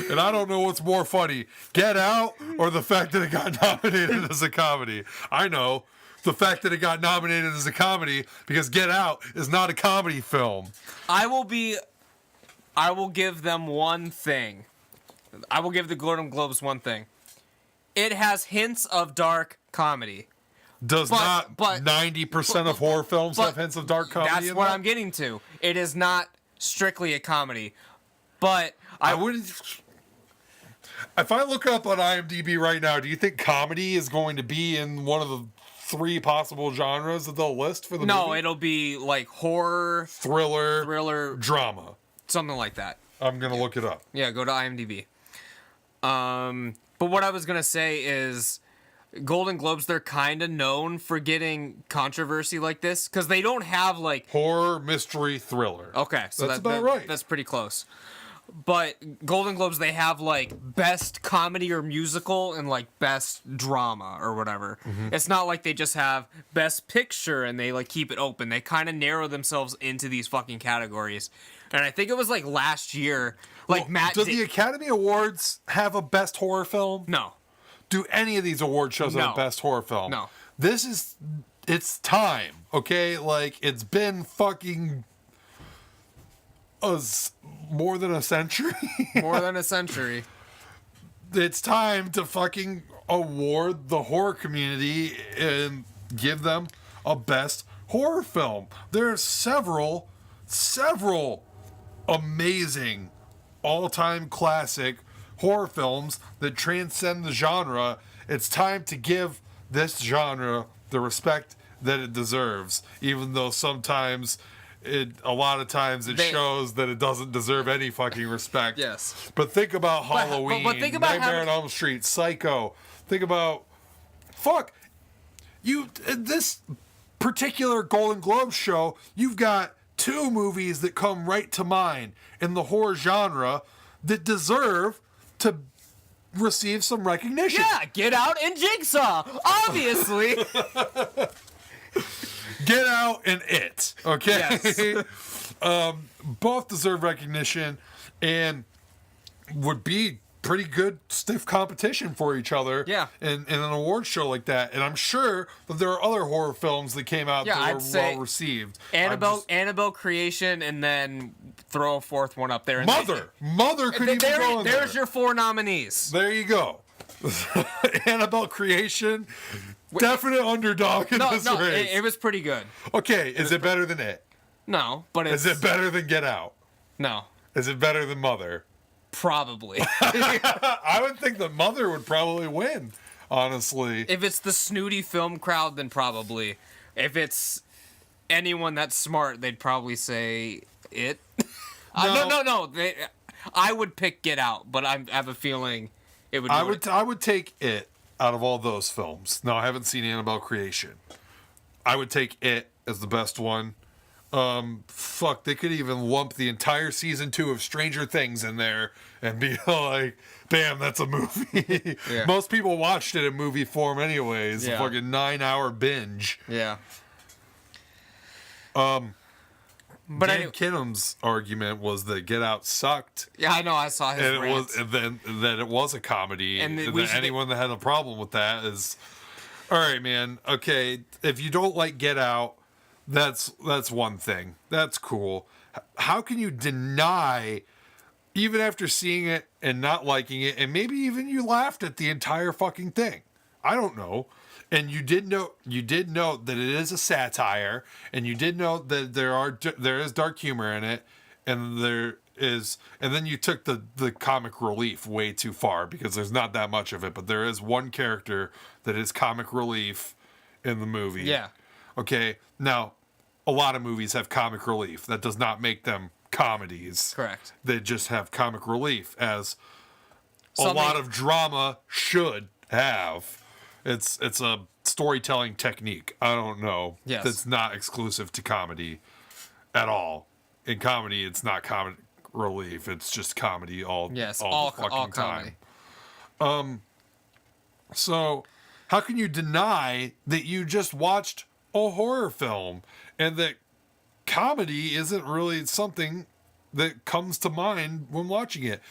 And I don't know what's more funny, Get Out or the fact that it got nominated as a comedy. I know. The fact that it got nominated as a comedy because Get Out is not a comedy film. I will give them one thing. I will give the Golden Globes one thing. It has hints of dark comedy. But 90% of horror films have hints of dark comedy? That's what I'm getting to. It is not strictly a comedy. But I wouldn't. If I look up on IMDb right now, do you think comedy is going to be in one of the 3 possible genres that they'll list for the movie? No, it'll be like horror, thriller, drama. Something like that. I'm going to look it up. Yeah, go to IMDb. But what I was going to say is Golden Globes, they're kind of known for getting controversy like this because they don't have like horror, mystery, thriller. Okay, so that's about right. That's pretty close. But Golden Globes, they have like best comedy or musical and like best drama or whatever. Mm-hmm. It's not like they just have best picture and they like keep it open. They kind of narrow themselves into these fucking categories. And I think it was like last year, like does the Academy Awards have a best horror film? No. Do any of these award shows have a best horror film? No. It's time, okay? Like, it's been fucking more than a century. More than a century. It's time to fucking award the horror community and give them a best horror film. There are several amazing all-time classic horror films that transcend the genre. It's time to give this genre the respect that it deserves, even though a lot of times it shows that it doesn't deserve any fucking respect. Yes. But think about Halloween, but think about Nightmare on Elm Street, Psycho. Think about this particular Golden Globe show, you've got 2 movies that come right to mind in the horror genre that deserve to receive some recognition. Yeah, Get Out and Jigsaw, obviously. Get Out and It, okay? Yes. Both deserve recognition and would be pretty good stiff competition for each other. Yeah. In an award show like that. And I'm sure that there are other horror films that came out that were well received. Annabelle Creation, and then throw a fourth one up there. And Mother could even go in there. There's your 4 nominees. There you go. Annabelle Creation, definite underdog in this race. It was pretty good. Okay, is it better than It? No, but it's... Is it better than Get Out? No. Is it better than Mother? Probably. I would think that Mother would probably win, honestly. If it's the snooty film crowd, then probably. If it's anyone that's smart, they'd probably say It. No. I would pick Get Out, but I have a feeling it would. I would take It out of all those films. No, I haven't seen Annabelle Creation. I would take It as the best one. They could even lump the entire season 2 of Stranger Things in there and be like, bam, that's a movie. Yeah. Most people watched it in movie form anyways. Yeah. A fucking 9-hour binge. Yeah. But Dan Kinnam's argument was that Get Out sucked. Yeah, I know. I saw his rant. That it was a comedy. And anyone that had a problem with that is, all right, man. Okay, if you don't like Get Out, that's one thing. That's cool. How can you deny, even after seeing it and not liking it, and maybe even you laughed at the entire fucking thing? I don't know. And you did note that it is a satire, and you did note that there is dark humor in it, and then you took the comic relief way too far, because there's not that much of it, but there is one character that is comic relief in the movie. Yeah. Okay, now, a lot of movies have comic relief. That does not make them comedies. Correct. They just have comic relief, as a lot of drama should have. It's a storytelling technique. I don't know. Yes. That's not exclusive to comedy at all. In comedy, it's not comic relief. It's just comedy all the fucking time. So, how can you deny that you just watched a horror film and that comedy isn't really something that comes to mind when watching it?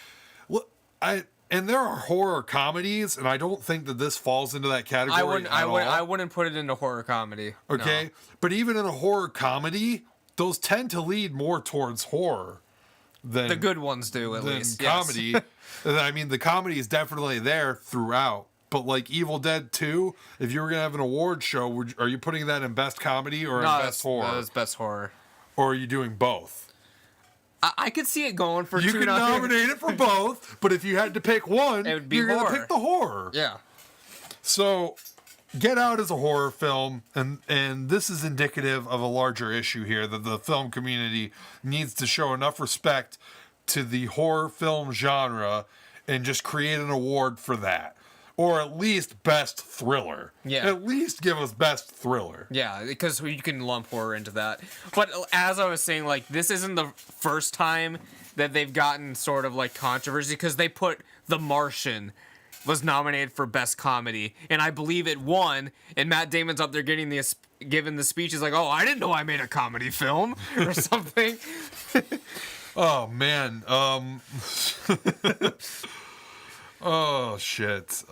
And there are horror comedies, and I don't think that this falls into that category. I wouldn't put it into horror comedy. Okay, no. But even in a horror comedy, those tend to lead more towards horror than the good ones do. At least comedy. Yes. I mean, the comedy is definitely there throughout. But like Evil Dead 2, if you were gonna have an award show, are you putting that in best comedy or in best horror? No, it's best horror. Or are you doing both? I could see it going for you two. You can nominate it for both, but if you had to pick one, it would be you're horror. Gonna pick the horror. Yeah. So, Get Out is a horror film, and this is indicative of a larger issue here, that the film community needs to show enough respect to the horror film genre and just create an award for that. Or at least best thriller. Yeah. At least give us best thriller. Yeah, because you can lump horror into that. But as I was saying, like, this isn't the first time that they've gotten sort of like controversy, because they put The Martian was nominated for best comedy, and I believe it won, and Matt Damon's up there given the speech. He's like, oh, I didn't know I made a comedy film or something. Oh, man. Oh, shit.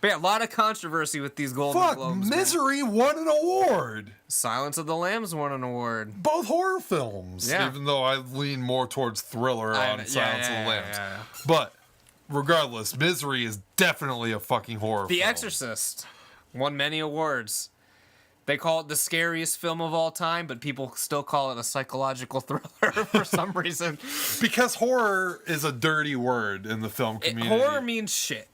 But yeah, a lot of controversy with these Golden Globes. Misery won an award. Silence of the Lambs won an award. Both horror films. Yeah. Even though I lean more towards thriller on Silence of the Lambs. Yeah. But regardless, Misery is definitely a fucking horror film. The Exorcist won many awards. They call it the scariest film of all time, but people still call it a psychological thriller for some reason. Because horror is a dirty word in the film community. Horror means shit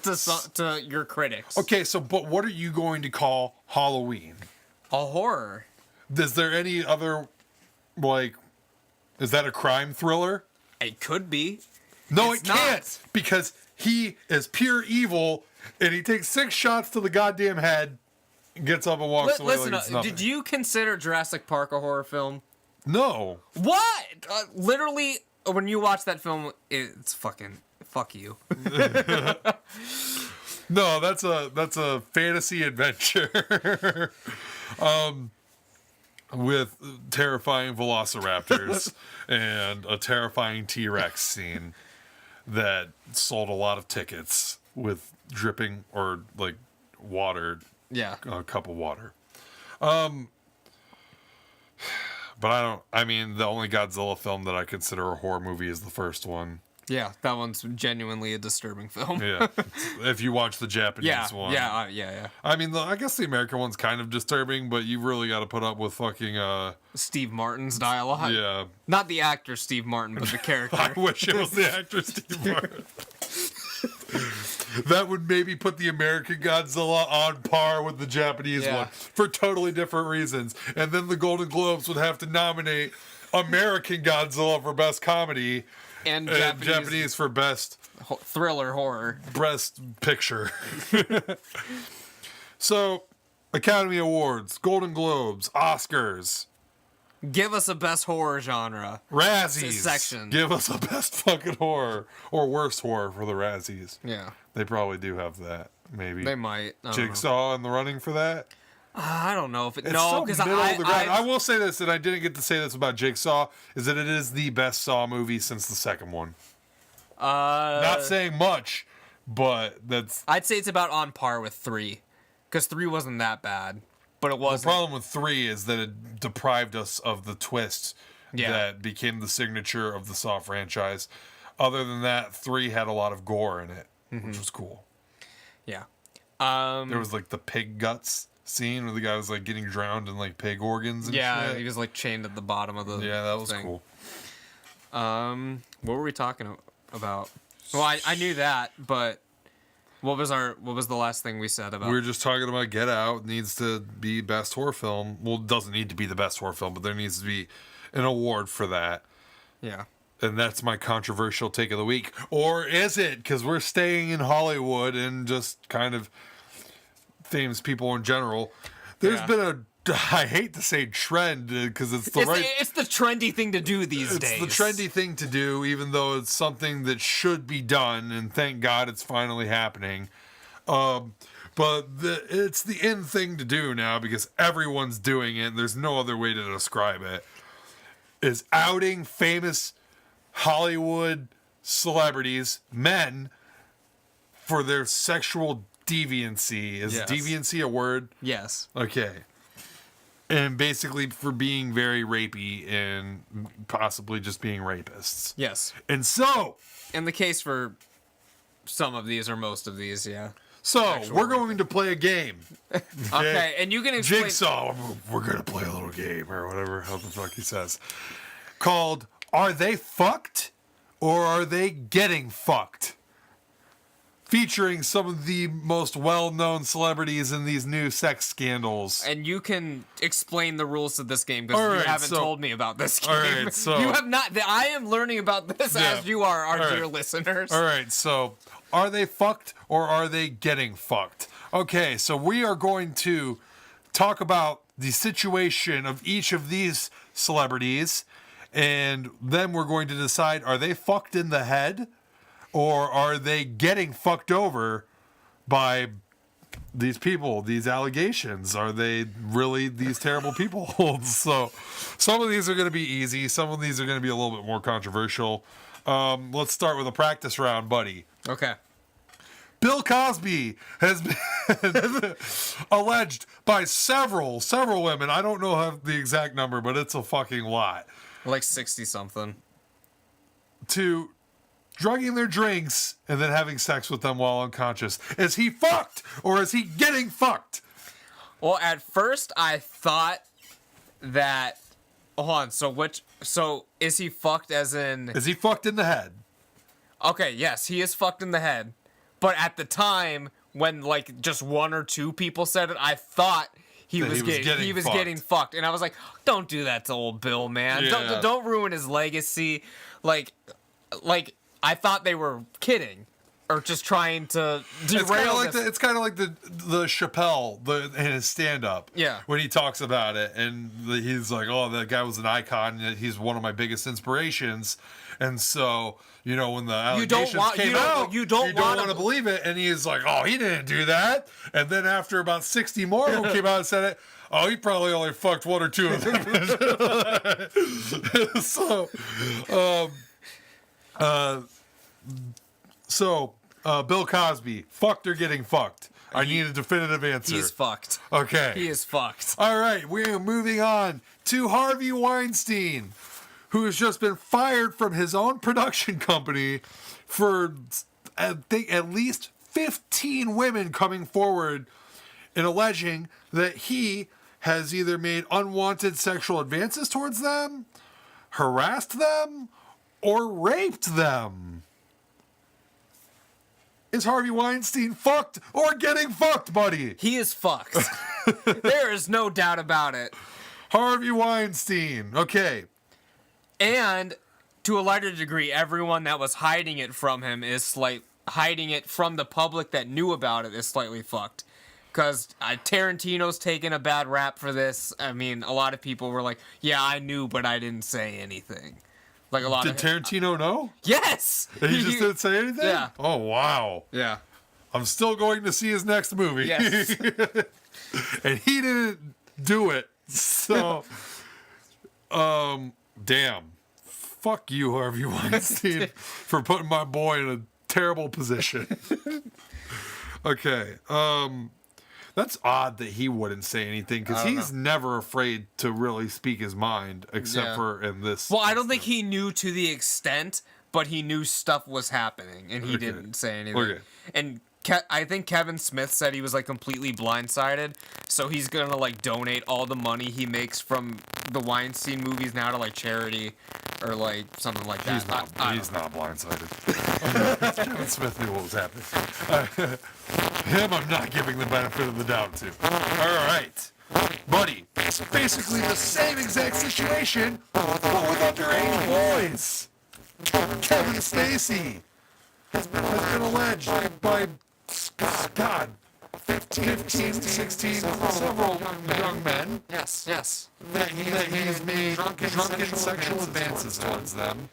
to your critics. Okay, but what are you going to call Halloween? A horror. Is there any other, is that a crime thriller? It could be. No, it can't. Because he is pure evil, and he takes 6 shots to the goddamn head, gets up and walks away like it's nothing. Did you consider Jurassic Park a horror film? No. What? Literally, when you watch that film, it's fucking fuck you. No, that's a fantasy adventure with terrifying velociraptors and a terrifying T-Rex scene. that sold a lot of tickets with dripping or like water. Yeah. A cup of water. But I mean, the only Godzilla film that I consider a horror movie is the first one. Yeah, that one's genuinely a disturbing film. Yeah. If you watch the Japanese one. Yeah. I mean, I guess the American one's kind of disturbing, but you really got to put up with fucking, Steve Martin's dialogue. Yeah. Not the actor Steve Martin, but the character. I wish it was the actor Steve Martin. That would maybe put the American Godzilla on par with the Japanese one for totally different reasons. And then the Golden Globes would have to nominate American Godzilla for Best Comedy and Japanese for Best Thriller Horror. Best Picture. So, Academy Awards, Golden Globes, Oscars. Give us a best horror genre. Razzies. Section. Give us a best fucking horror. Or worst horror for the Razzies. Yeah. They probably do have that, maybe. They might. Jigsaw in the running for that? I don't know if it... It's no, so because I will say this, and I didn't get to say this about Jigsaw, is that it is the best Saw movie since the second one. Not saying much, but that's... I'd say it's about on par with 3. Because 3 wasn't that bad. But it wasn't. The problem with 3 is that it deprived us of the twist that became the signature of the Saw franchise. Other than that, 3 had a lot of gore in it, which was cool. Yeah. There was like the pig guts scene where the guy was like getting drowned in like pig organs and shit. He was like chained at the bottom of the that was thing. cool. What were we talking about? Well, I knew that, but what was the last thing we said about? We were just talking about Get Out needs to be best horror film. Well, it doesn't need to be the best horror film, but there needs to be an award for that. Yeah. And that's my controversial take of the week. Or is it? Because we're staying in Hollywood and just kind of famous people in general. There's been a, I hate to say trend because it's the trendy thing to do these days. It's the trendy thing to do, even though it's something that should be done, and thank God it's finally happening. But it's the in thing to do now because everyone's doing it, and there's no other way to describe it, is outing famous Hollywood celebrities, men, for their sexual deviancy. Is deviancy a word? Yes. Okay. And basically for being very rapey and possibly just being rapists. Yes. And so... And the case for some of these or most of these, yeah. So, we're going to play a game. Okay, and you can explain... Jigsaw, we're going to play a little game, or whatever how the fuck he says. Called, Are They Fucked? Or Are They Getting Fucked? Featuring some of the most well-known celebrities in these new sex scandals. And you can explain the rules of this game because you haven't told me about this game. All right, so... You have not... I am learning about this as you are, our dear listeners. All right, so are they fucked or are they getting fucked? Okay, so we are going to talk about the situation of each of these celebrities, and then we're going to decide, are they fucked in the head? Or are they getting fucked over by these people, these allegations? Are they really these terrible people? So some of these are going to be easy. Some of these are going to be a little bit more controversial. Let's start with a practice round, buddy. Okay. Bill Cosby has been alleged by several women. I don't know the exact number, but it's a fucking lot. Like 60-something. To... drugging their drinks and then having sex with them while unconscious. Is he fucked or is he getting fucked? Well, at first I thought that... Hold on, so is he fucked as in... Is he fucked in the head? Okay, yes, he is fucked in the head. But at the time, when like just one or two people said it, I thought he was getting fucked. And I was like, don't do that to old Bill, man. Yeah. Don't ruin his legacy. Like... I thought they were kidding, or just trying to derail. It's kind of like the Chappelle in his stand-up. Yeah. When he talks about it, and he's like, "Oh, that guy was an icon. He's one of my biggest inspirations." And so, when the allegations came out, you don't want to believe it. And he's like, "Oh, he didn't do that." And then after about 60 more who came out and said it, oh, he probably only fucked one or two of them. So, So, Bill Cosby, fucked or getting fucked? I need a definitive answer. He's fucked. Okay. He is fucked. All right, we're moving on to Harvey Weinstein, who has just been fired from his own production company for, I think, at least 15 women coming forward and alleging that he has either made unwanted sexual advances towards them, harassed them, or raped them. Is Harvey Weinstein fucked or getting fucked, buddy? He is fucked. There is no doubt about it. Harvey Weinstein. Okay. And to a lighter degree, everyone that was hiding it from him is hiding it from the public that knew about it is slightly fucked. Because Tarantino's taken a bad rap for this. I mean, a lot of people were like, "Yeah, I knew, but I didn't say anything." Like a lot. Did Tarantino know? Yes. He just didn't say anything? Yeah. Oh, wow. Yeah. I'm still going to see his next movie. Yes. And he didn't do it. So, damn. Fuck you, Harvey Weinstein, for putting my boy in a terrible position. Okay. That's odd that he wouldn't say anything, because he's never afraid to really speak his mind, except for in this. Well, I don't think he knew to the extent, but he knew stuff was happening, and he didn't say anything. Okay. And I think Kevin Smith said he was like completely blindsided, so he's gonna like donate all the money he makes from the Weinstein movies now to like charity or like something like that. He's not blindsided. Kevin Smith knew what was happening. Him, I'm not giving the benefit of the doubt to. All right, buddy. It's basically the same exact situation, but with underage boys. Kevin Spacey has been alleged by, God, 15, 16, several young men. Yes. That he's made drunken sexual advances towards them.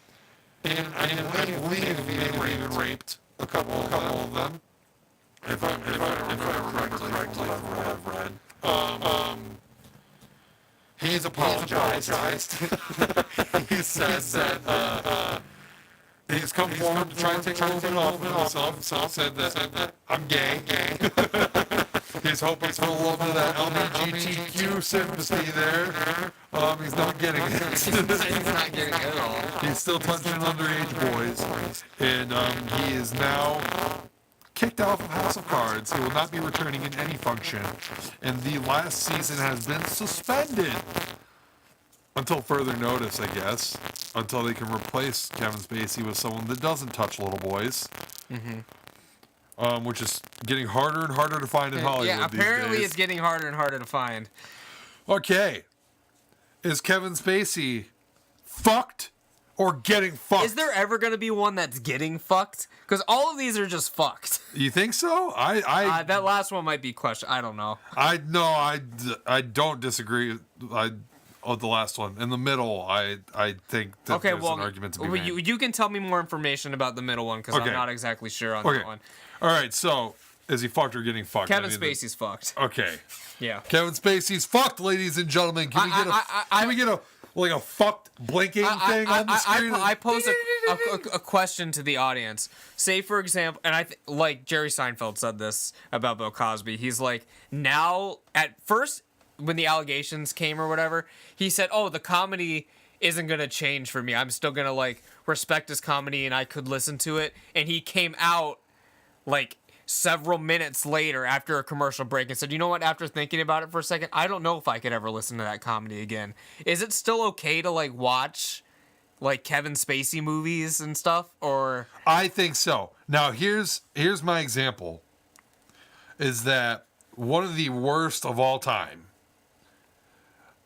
And I believe he even raped a couple of them. If I remember correctly, I've read. He's apologized. He says that he's come forward to try and take a little bit off of himself. So said that I'm gay. He's hoping for a little bit of that LGBTQ sympathy there. He's not getting it. He's not getting it at all. He's still touching underage boys. And he is now kicked off of House of Cards. He will not be returning in any function. And the last season has been suspended. Until further notice, I guess. Until they can replace Kevin Spacey with someone that doesn't touch little boys. Mm-hmm. Which is getting harder and harder to find in Hollywood. Yeah, apparently these days. it's getting harder and harder to find. Okay. Is Kevin Spacey fucked or getting fucked? Is there ever going to be one that's getting fucked? Because all of these are just fucked. You think so? That last one might be question. I don't know. I don't disagree. The last one. In the middle, I think that there's an argument to be made. You can tell me more information about the middle one, because I'm not exactly sure on that one. All right, so is he fucked or getting fucked? Kevin Spacey's fucked. Okay. Yeah. Kevin Spacey's fucked, ladies and gentlemen. Can we get a fucked blinking thing on the screen? I pose a question to the audience. Say, for example, and like Jerry Seinfeld said this about Bill Cosby. He's like, now, at first, when the allegations came or whatever, he said, "Oh, the comedy isn't gonna change for me. I'm still gonna like respect his comedy, and I could listen to it." And he came out like several minutes later after a commercial break and said, "You know what? After thinking about it for a second, I don't know if I could ever listen to that comedy again." Is it still okay to like watch like Kevin Spacey movies and stuff? Or I think so. Now here's my example. Is that one of the worst of all time?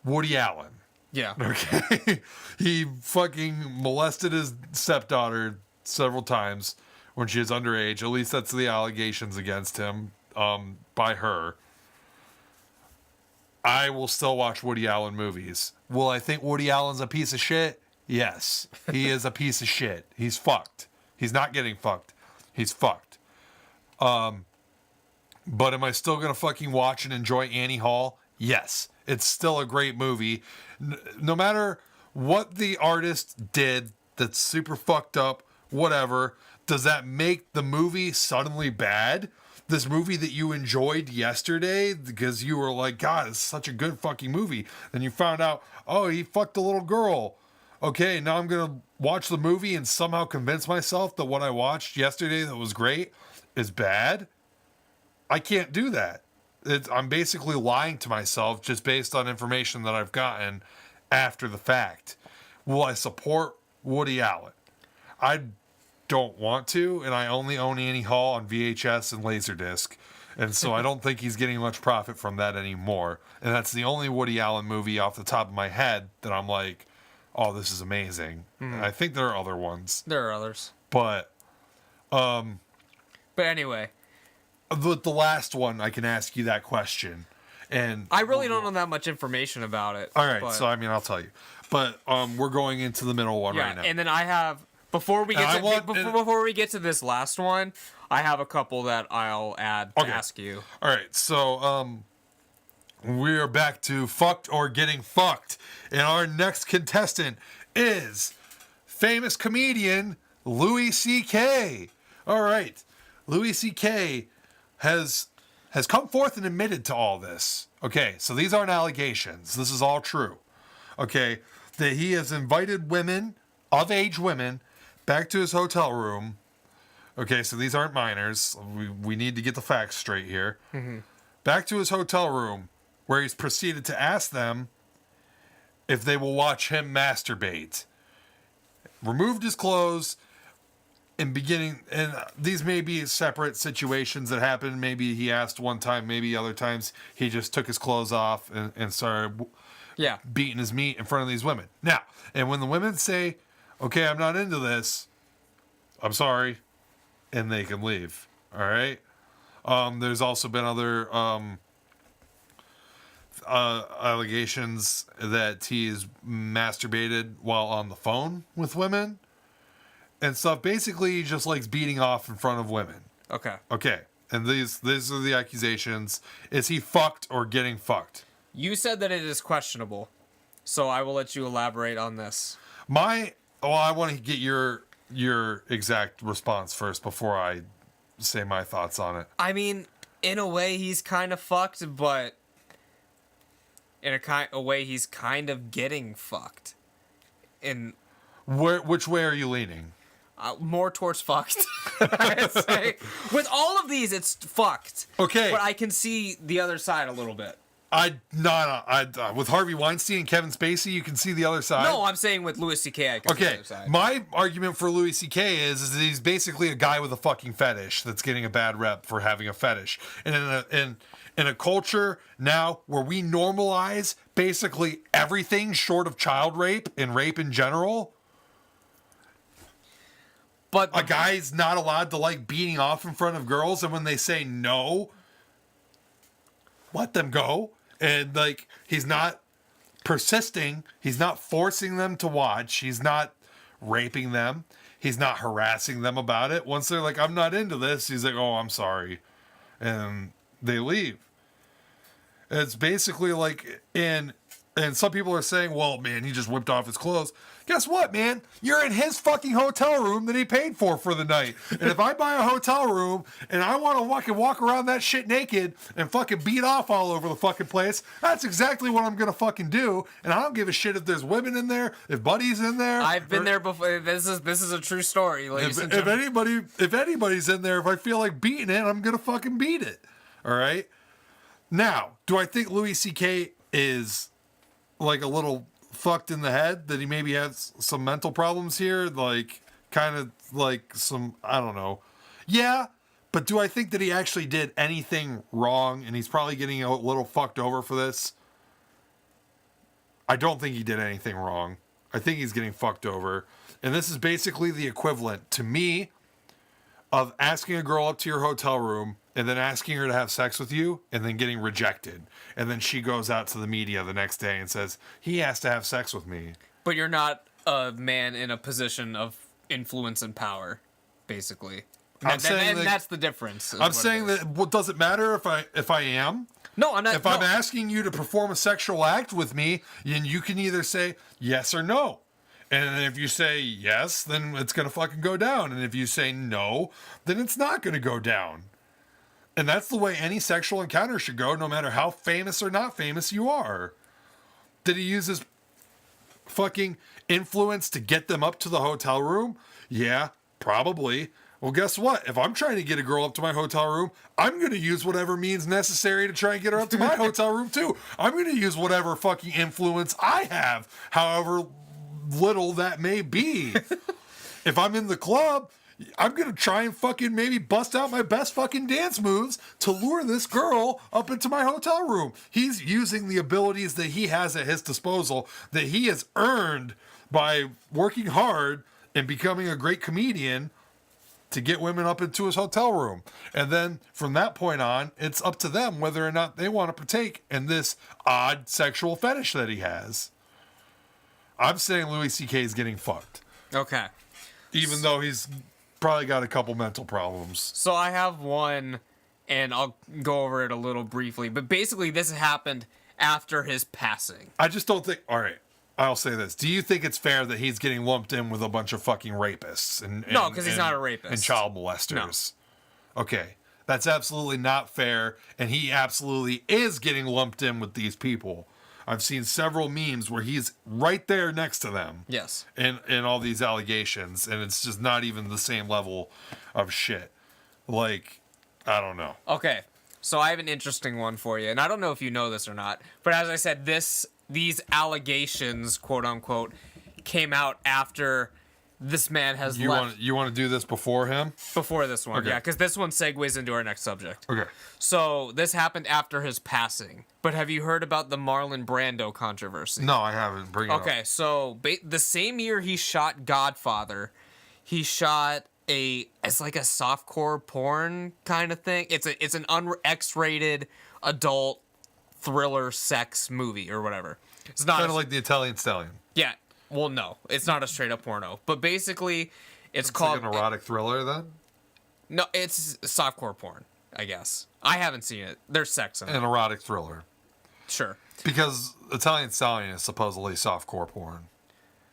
Woody Allen. Yeah. Okay. He fucking molested his stepdaughter several times when she was underage. At least that's the allegations against him by her. I will still watch Woody Allen movies. Will I think Woody Allen's a piece of shit? Yes. He is a piece of shit. He's fucked. He's not getting fucked. He's fucked. But am I still going to fucking watch and enjoy Annie Hall? Yes. It's still a great movie. No matter what the artist did that's super fucked up, whatever, does that make the movie suddenly bad? This movie that you enjoyed yesterday because you were like, God, it's such a good fucking movie. Then you found out, oh, he fucked a little girl. Okay, now I'm going to watch the movie and somehow convince myself that what I watched yesterday that was great is bad. I can't do that. I'm basically lying to myself just based on information that I've gotten after the fact. Will I support Woody Allen? I don't want to, and I only own Annie Hall on VHS and Laserdisc, and so I don't think he's getting much profit from that anymore. And that's the only Woody Allen movie off the top of my head that I'm like, oh, this is amazing. I think there are other ones. There are others. But anyway. The last one, I can ask you that question. And I really don't know that much information about it. All right, so I mean, I'll tell you. But we're going into the middle one right now. And then I have before we get to this last one, I have a couple that I'll add to ask you. All right, so we are back to fucked or getting fucked, and our next contestant is famous comedian Louis C.K. All right, Louis C.K. has come forth and admitted to all this. Okay, so these aren't allegations. This is all true. Okay, that he has invited women, of-age women, back to his hotel room. Okay, so these aren't minors. We need to get the facts straight here. Mm-hmm. Back to his hotel room, where he's proceeded to ask them if they will watch him masturbate. Removed his clothes. And these may be separate situations that happened. Maybe he asked one time, maybe other times he just took his clothes off and started beating his meat in front of these women. Now, and when the women say, okay, I'm not into this, I'm sorry, and they can leave. All right? There's also been other allegations that he's masturbated while on the phone with women. And stuff. Basically, he just likes beating off in front of women. Okay. And these are the accusations. Is he fucked or getting fucked? You said that it is questionable, so I will let you elaborate on this. I want to get your exact response first before I say my thoughts on it. I mean, in a way, he's kind of fucked, but in a way, he's kind of getting fucked. Which way are you leaning? More towards fucked. I'd say. With all of these, it's fucked. Okay. But I can see the other side a little bit. With Harvey Weinstein and Kevin Spacey, you can see the other side. No, I'm saying with Louis C.K. I can see the other side. My argument for Louis C.K. is that he's basically a guy with a fucking fetish that's getting a bad rep for having a fetish. And in a culture now where we normalize basically everything short of child rape and rape in general, but a guy's not allowed to like beating off in front of girls, and when they say no, let them go. And like, he's not persisting, he's not forcing them to watch, he's not raping them, he's not harassing them about it. Once they're like, I'm not into this, he's like, oh, I'm sorry, and they leave. It's basically like, and some people are saying, well, man, he just whipped off his clothes. Guess what, man? You're in his fucking hotel room that he paid for the night. And if I buy a hotel room and I want to fucking walk around that shit naked and fucking beat off all over the fucking place, that's exactly what I'm going to fucking do. And I don't give a shit if there's women in there, if Buddy's in there. I've been there before. This is a true story, ladies and gentlemen. If anybody's in there, if I feel like beating it, I'm going to fucking beat it. All right? Now, do I think Louis C.K. is like a little fucked in the head, that he maybe has some mental problems here, like kind of like some, I don't know. Yeah, but do I think that he actually did anything wrong and he's probably getting a little fucked over for this? I don't think he did anything wrong. I think he's getting fucked over. And this is basically the equivalent to me of asking a girl up to your hotel room and then asking her to have sex with you and then getting rejected. And then she goes out to the media the next day and says, he has to have sex with me. But you're not a man in a position of influence and power, basically. And that's the difference. I'm saying that what does it matter if I am? No, I'm not. If I'm asking you to perform a sexual act with me, and you can either say yes or no. And if you say yes, then it's going to fucking go down. And if you say no, then it's not going to go down. And that's the way any sexual encounter should go, no matter how famous or not famous you are. Did he use his fucking influence to get them up to the hotel room? Yeah, probably. Well, guess what? If I'm trying to get a girl up to my hotel room, I'm going to use whatever means necessary to try and get her up to my hotel room, too. I'm going to use whatever fucking influence I have, however little that may be. If I'm in the club, I'm going to try and fucking maybe bust out my best fucking dance moves to lure this girl up into my hotel room. He's using the abilities that he has at his disposal that he has earned by working hard and becoming a great comedian to get women up into his hotel room. And then from that point on, it's up to them whether or not they want to partake in this odd sexual fetish that he has. I'm saying Louis C.K. is getting fucked. Okay. Even though he's probably got a couple mental problems. So I have one, and I'll go over it a little briefly. But basically, this happened after his passing. I just don't think... All right, I'll say this. Do you think it's fair that he's getting lumped in with a bunch of fucking rapists? No, because he's not a rapist. And child molesters. No. Okay. That's absolutely not fair, and he absolutely is getting lumped in with these people. I've seen several memes where he's right there next to them. Yes. In all these allegations, and it's just not even the same level of shit. Like, I don't know. Okay, so I have an interesting one for you, and I don't know if you know this or not, but as I said, these allegations, quote unquote, came out after this man has left. You want to do this before him? Before this one, okay. Yeah, because this one segues into our next subject. Okay. So this happened after his passing, but have you heard about the Marlon Brando controversy? No, I haven't. Bring it up. Okay, so the same year he shot Godfather, he shot it's like a softcore porn kind of thing. It's an X-rated adult thriller sex movie or whatever. It's not kind of like the Italian Stallion. Yeah. Well, no, it's not a straight up porno, but basically, it's called like an erotic thriller. Then no, it's softcore porn. I guess I haven't seen it. There's sex in it. An erotic thriller. Sure. Because Italian Stallion is supposedly softcore porn.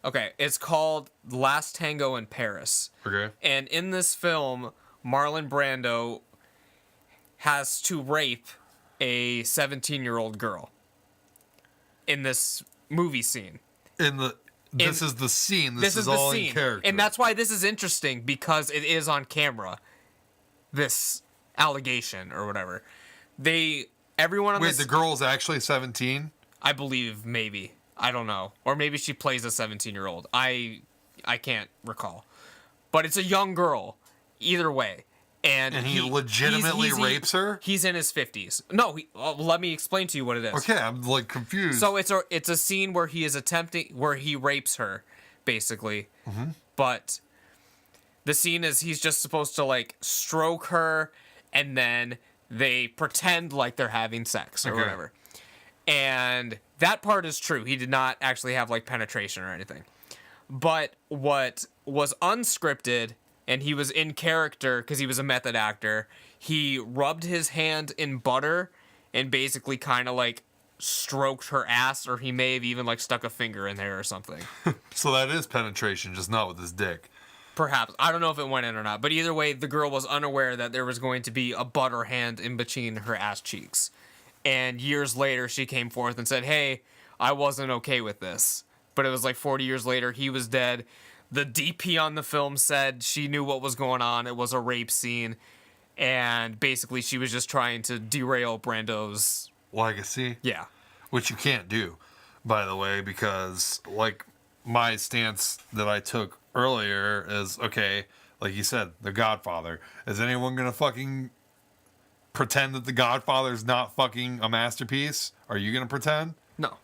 Okay, it's called Last Tango in Paris. Okay. And in this film, Marlon Brando has to rape a 17-year-old girl in this movie scene. This is the scene. This is all in character. And that's why this is interesting, because it is on camera. This allegation or whatever. Everyone on this... Wait, the girl's actually 17? I believe, maybe. I don't know. Or maybe she plays a 17-year-old. I can't recall. But it's a young girl. Either way. And he legitimately rapes her? He's in his 50s. No, let me explain to you what it is. Okay, I'm like confused. So it's a scene where he rapes her, basically. Mm-hmm. But the scene is he's just supposed to like stroke her, and then they pretend like they're having sex or whatever. And that part is true. He did not actually have like penetration or anything. But what was unscripted, and he was in character because he was a method actor, he rubbed his hand in butter and basically kind of like stroked her ass, or he may have even like stuck a finger in there or something. So that is penetration, just not with his dick. Perhaps. I don't know if it went in or not. But either way, the girl was unaware that there was going to be a butter hand in between her ass cheeks. And years later, she came forth and said, hey, I wasn't okay with this. But it was like 40 years later, he was dead. The DP on the film said she knew what was going on. It was a rape scene. And basically, she was just trying to derail Brando's legacy. Yeah. Which you can't do, by the way, because like my stance that I took earlier is, okay, like you said, The Godfather. Is anyone going to fucking pretend that The Godfather's not fucking a masterpiece? Are you going to pretend? No.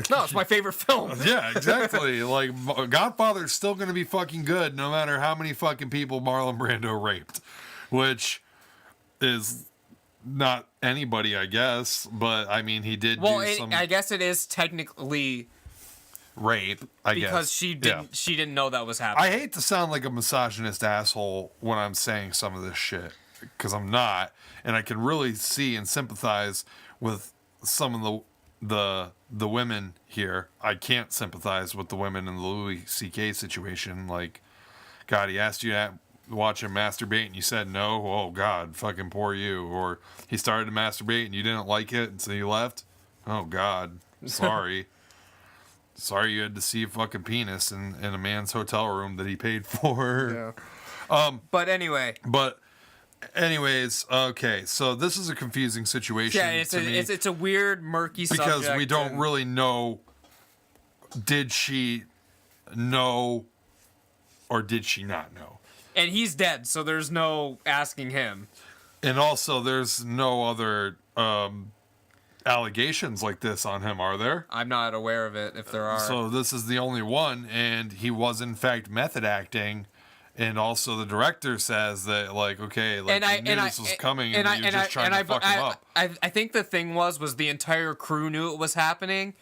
No, it's my favorite film. Yeah, exactly. Like, Godfather's still going to be fucking good no matter how many fucking people Marlon Brando raped. Which is not anybody, I guess. But, I mean, he did do some... I guess it is technically... rape, I guess. Because she didn't know that was happening. I hate to sound like a misogynist asshole when I'm saying some of this shit. Because I'm not. And I can really see and sympathize with some of the the women here. I can't sympathize with the women in the Louis C.K. situation. Like, God, he asked you to watch him masturbate and you said no. Oh, God, fucking poor you. Or he started to masturbate and you didn't like it and so you left. Oh, God, sorry. Sorry you had to see a fucking penis in a man's hotel room that he paid for. Yeah. But anyways, okay, so this is a confusing situation. Yeah, it's a weird, murky subject. Because we don't really know, did she know or did she not know? And he's dead, so there's no asking him. And also, there's no other allegations like this on him, are there? I'm not aware of it, if there are. So this is the only one, and he was in fact method acting. And also, the director says that, like, okay, like, you knew this was coming, and you're just trying to fuck him up. I think the thing was the entire crew knew it was happening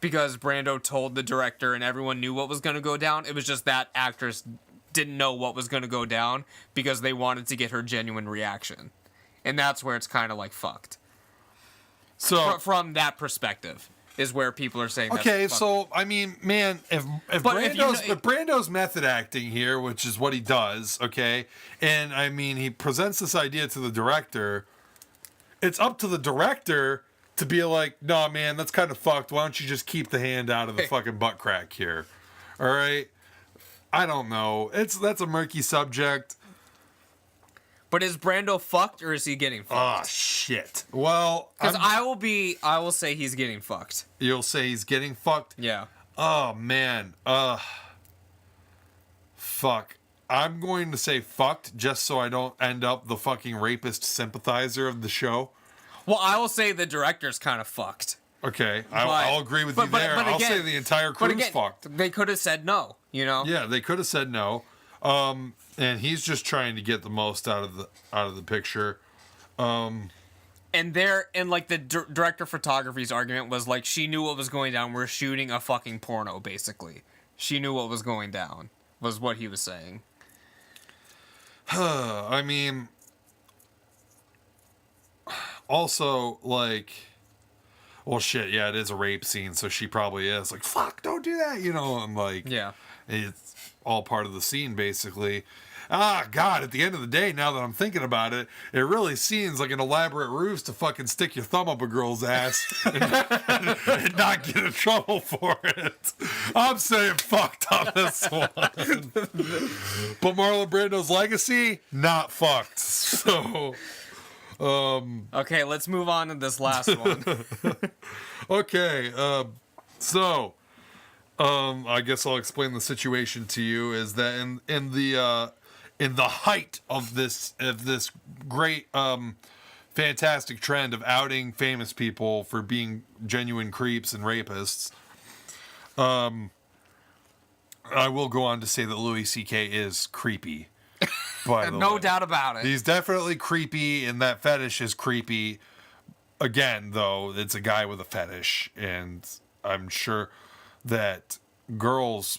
because Brando told the director, and everyone knew what was going to go down. It was just that actress didn't know what was going to go down because they wanted to get her genuine reaction, and that's where it's kind of like fucked. So from that perspective is where people are saying. Okay, so I mean, man, if Brando's method acting here, which is what he does, okay, and I mean he presents this idea to the director, it's up to the director to be like, no, man, that's kind of fucked. Why don't you just keep the hand out of the fucking butt crack here? All right. I don't know. That's a murky subject. But is Brando fucked or is he getting fucked? Oh shit. Well, because I will say he's getting fucked. You'll say he's getting fucked? Yeah. Oh man. Fuck. I'm going to say fucked just so I don't end up the fucking rapist sympathizer of the show. Well, I will say the director's kind of fucked. Okay, I'll agree with you there. I'll say the entire crew's fucked. They could have said no, you know? Yeah, they could have said no. And he's just trying to get the most out of the picture. And like the director of photography's argument was like she knew what was going down. We're shooting a fucking porno, basically. She knew what was going down, was what he was saying. I mean, also, like, well, shit, yeah, it is a rape scene, so she probably is like, fuck, don't do that, you know, and like, yeah, it's all part of the scene, basically. Ah, God, at the end of the day, now that I'm thinking about it, it really seems like an elaborate ruse to fucking stick your thumb up a girl's ass and not get in trouble for it. I'm saying fucked on this one. But Marlon Brando's legacy, not fucked. So... okay, let's move on to this last one. Okay, so I guess I'll explain the situation to you. Is that in the height of this great fantastic trend of outing famous people for being genuine creeps and rapists, I will go on to say that Louis C.K. is creepy. No doubt about it. He's definitely creepy, and that fetish is creepy. Again, though, it's a guy with a fetish, and I'm sure that girls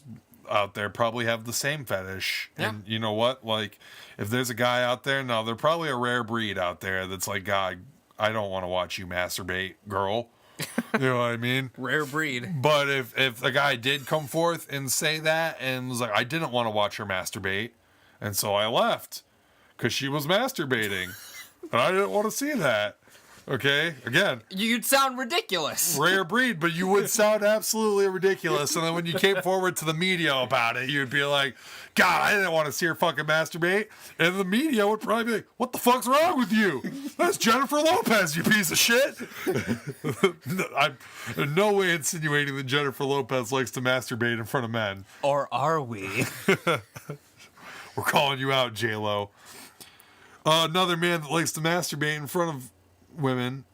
out there probably have the same fetish. Yeah. And you know what? Like, if there's a guy out there, no, they're probably a rare breed out there that's like, God, I don't want to watch you masturbate, girl. You know what I mean? Rare breed. But if a guy did come forth and say that and was like, I didn't want to watch her masturbate, and so I left because she was masturbating. And I didn't want to see that. Okay? Again. You'd sound ridiculous. Rare breed, but you would sound absolutely ridiculous. And then when you came forward to the media about it, you'd be like, God, I didn't want to see her fucking masturbate. And the media would probably be like, what the fuck's wrong with you? That's Jennifer Lopez, you piece of shit. I'm in no way insinuating that Jennifer Lopez likes to masturbate in front of men. Or are we? We're calling you out, J-Lo. Another man that likes to masturbate in front of women,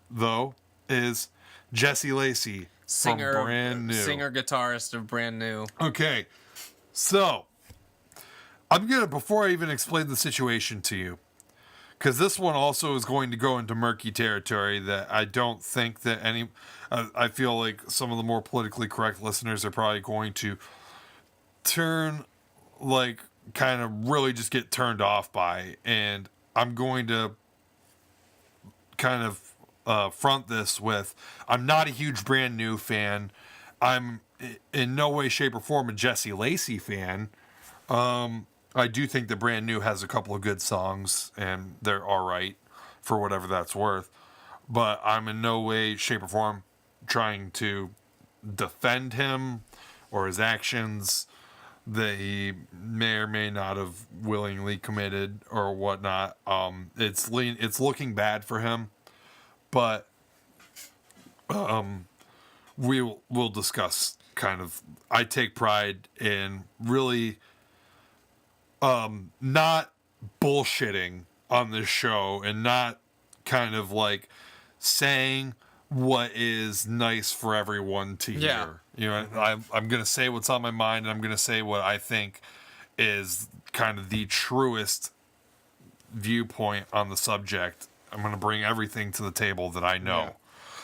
though, is Jesse Lacey from Brand New. Singer, guitarist of Brand New. Okay, so I'm gonna, before I even explain the situation to you, because this one also is going to go into murky territory that I don't think that I feel like some of the more politically correct listeners are probably going to turn, like, kind of really just get turned off by, and I'm going to kind of front this with, I'm not a huge Brand New fan. I'm in no way, shape, or form a Jesse Lacey fan. I do think that Brand New has a couple of good songs, and they're all right for whatever that's worth. But I'm in no way, shape, or form trying to defend him or his actions that he may or may not have willingly committed or whatnot. It's looking bad for him, but we'll discuss kind of. I take pride in really not bullshitting on this show and not kind of like saying what is nice for everyone to hear. You know, I'm going to say what's on my mind, and I'm going to say what I think is kind of the truest viewpoint on the subject. I'm going to bring everything to the table that I know. Yeah.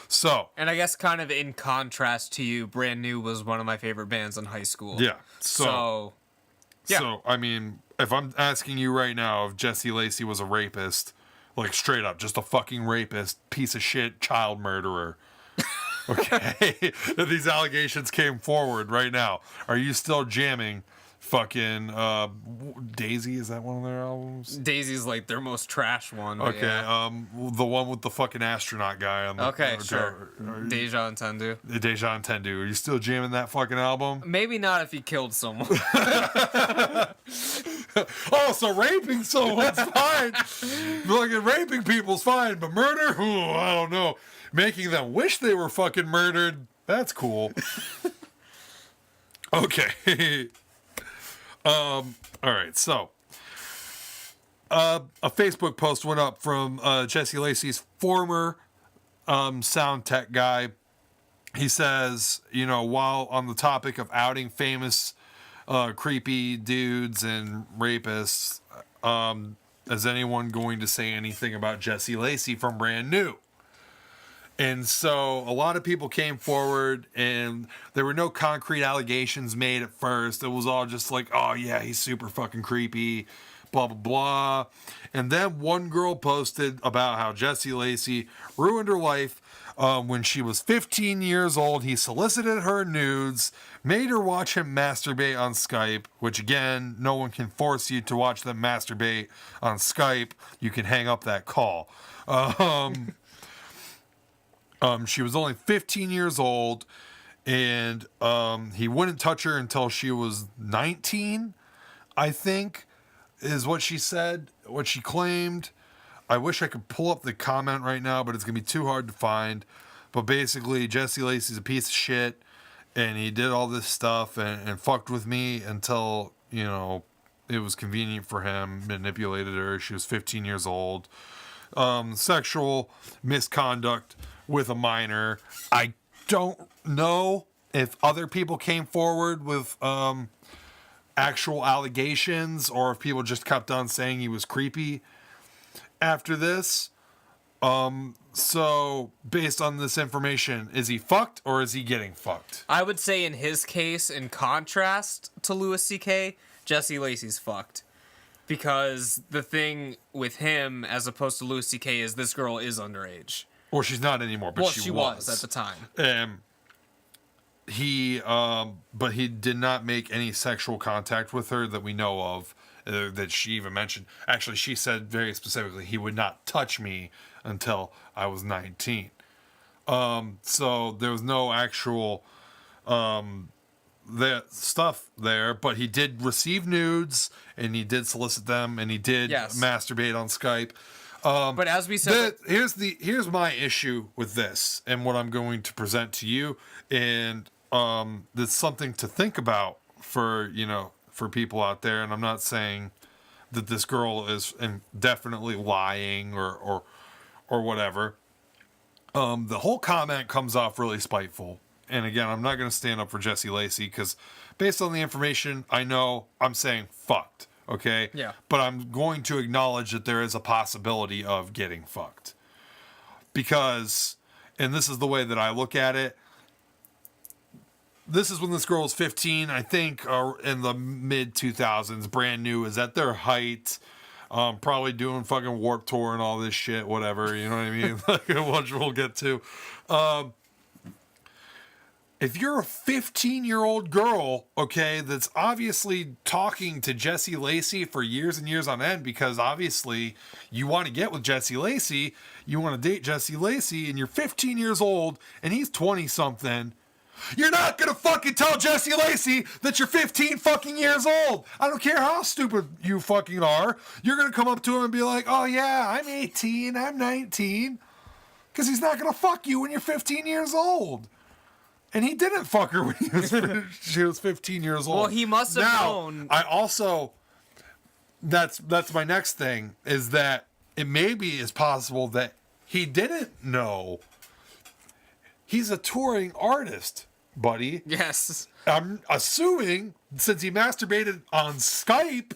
So, and I guess kind of in contrast to you, Brand New was one of my favorite bands in high school. Yeah. So I mean, if I'm asking you right now if Jesse Lacey was a rapist, like straight up, just a fucking rapist, piece of shit, child murderer. Okay, if these allegations came forward right now, are you still jamming fucking Daisy? Is that one of their albums? Daisy's like their most trash one. Okay, yeah. The one with the fucking astronaut guy on the. Okay, sure. Deja Entendu. Deja Entendu. Are you still jamming that fucking album? Maybe not if he killed someone. Oh, so raping someone's fine. Fucking raping people's fine, but murder? Ooh, I don't know. Making them wish they were fucking murdered, that's cool. Okay. All right, so a Facebook post went up from Jesse Lacey's former sound tech guy. He says, you know, while on the topic of outing famous creepy dudes and rapists, is anyone going to say anything about Jesse Lacey from Brand New? And so a lot of people came forward, and there were no concrete allegations made at first. It was all just like, oh yeah, he's super fucking creepy, blah, blah, blah. And then one girl posted about how Jesse Lacey ruined her life when she was 15 years old. He solicited her nudes, made her watch him masturbate on Skype, which again, no one can force you to watch them masturbate on Skype. You can hang up that call. She was only 15 years old, and he wouldn't touch her until she was 19, I think, is what she said, what she claimed. I wish I could pull up the comment right now, but it's going to be too hard to find. But basically, Jesse Lacey's a piece of shit, and he did all this stuff and fucked with me until, you know, it was convenient for him, manipulated her. She was 15 years old. Sexual misconduct with a minor. I don't know if other people came forward with actual allegations or if people just kept on saying he was creepy after this. So based on this information, is he fucked or is he getting fucked? I would say in his case, in contrast to Louis C.K., Jesse Lacey's fucked. Because the thing with him, as opposed to Louis C.K., is this girl is underage. Well, she's not anymore, but she was at the time. But he did not make any sexual contact with her that we know of, that she even mentioned. Actually, she said very specifically, he would not touch me until I was 19. So there was no actual that stuff there, but he did receive nudes, and he did solicit them, and he did masturbate on Skype. But as we said, here's my issue with this, and what I'm going to present to you, and there's something to think about for people out there. And I'm not saying that this girl is definitely lying or whatever. The whole comment comes off really spiteful, and again, I'm not going to stand up for Jesse Lacey because based on the information I know, I'm saying fucked. Okay? Yeah. But I'm going to acknowledge that there is a possibility of getting fucked. Because, and this is the way that I look at it, this is when this girl is 15, I think, in the mid-2000s. Brand New is at their height. Probably doing fucking Warped Tour and all this shit, whatever. You know what I mean? Which we'll get to. If you're a 15-year-old girl, okay, that's obviously talking to Jesse Lacey for years and years on end because obviously you want to get with Jesse Lacey, you want to date Jesse Lacey, and you're 15 years old and he's 20-something, you're not going to fucking tell Jesse Lacey that you're 15 fucking years old. I don't care how stupid you fucking are. You're going to come up to him and be like, oh yeah, I'm 18, I'm 19. Because he's not going to fuck you when you're 15 years old. And he didn't fuck her when she was 15 years old. Well, he must have known. I also, that's my next thing, is that it maybe is possible that he didn't know. He's a touring artist, buddy. Yes. I'm assuming, since he masturbated on Skype,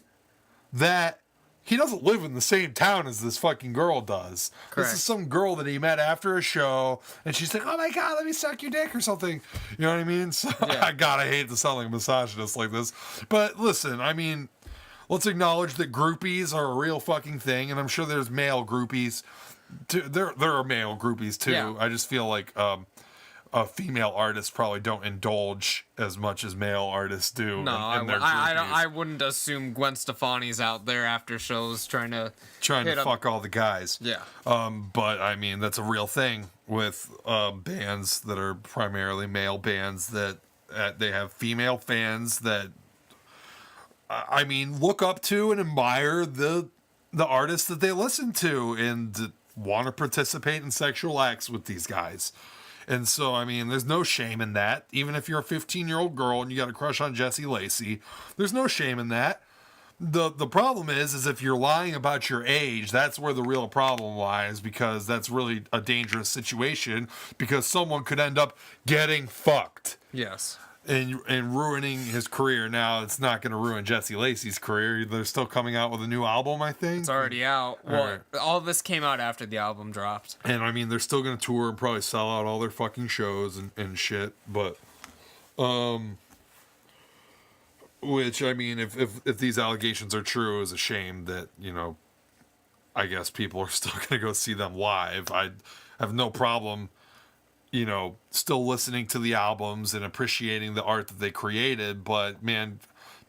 that he doesn't live in the same town as this fucking girl does. Correct. This is some girl that he met after a show, and she's like, oh my God, let me suck your dick or something. You know what I mean? So, Yeah. God, I hate to sound like a misogynist like this. But listen, I mean, let's acknowledge that groupies are a real fucking thing, and I'm sure there's male groupies. There are male groupies, too. Yeah. I just feel like female artists probably don't indulge as much as male artists do. No, I wouldn't assume Gwen Stefani's out there after shows trying to fuck all the guys. Yeah. But I mean, that's a real thing with bands that are primarily male bands that they have female fans that, I mean, look up to and admire the artists that they listen to and want to participate in sexual acts with these guys. And so, I mean, there's no shame in that. Even if you're a 15-year-old girl and you got a crush on Jesse Lacey, there's no shame in that. The problem is if you're lying about your age, that's where the real problem lies, because that's really a dangerous situation, because someone could end up getting fucked. Yes. And ruining his career. Now, it's not going to ruin Jesse Lacey's career. They're still coming out with a new album, I think. It's already out. Well, all this came out after the album dropped. And, I mean, they're still going to tour and probably sell out all their fucking shows and shit. But, which, I mean, if these allegations are true, is a shame that, you know, I guess people are still going to go see them live. I have no problem, you know, still listening to the albums and appreciating the art that they created, but man,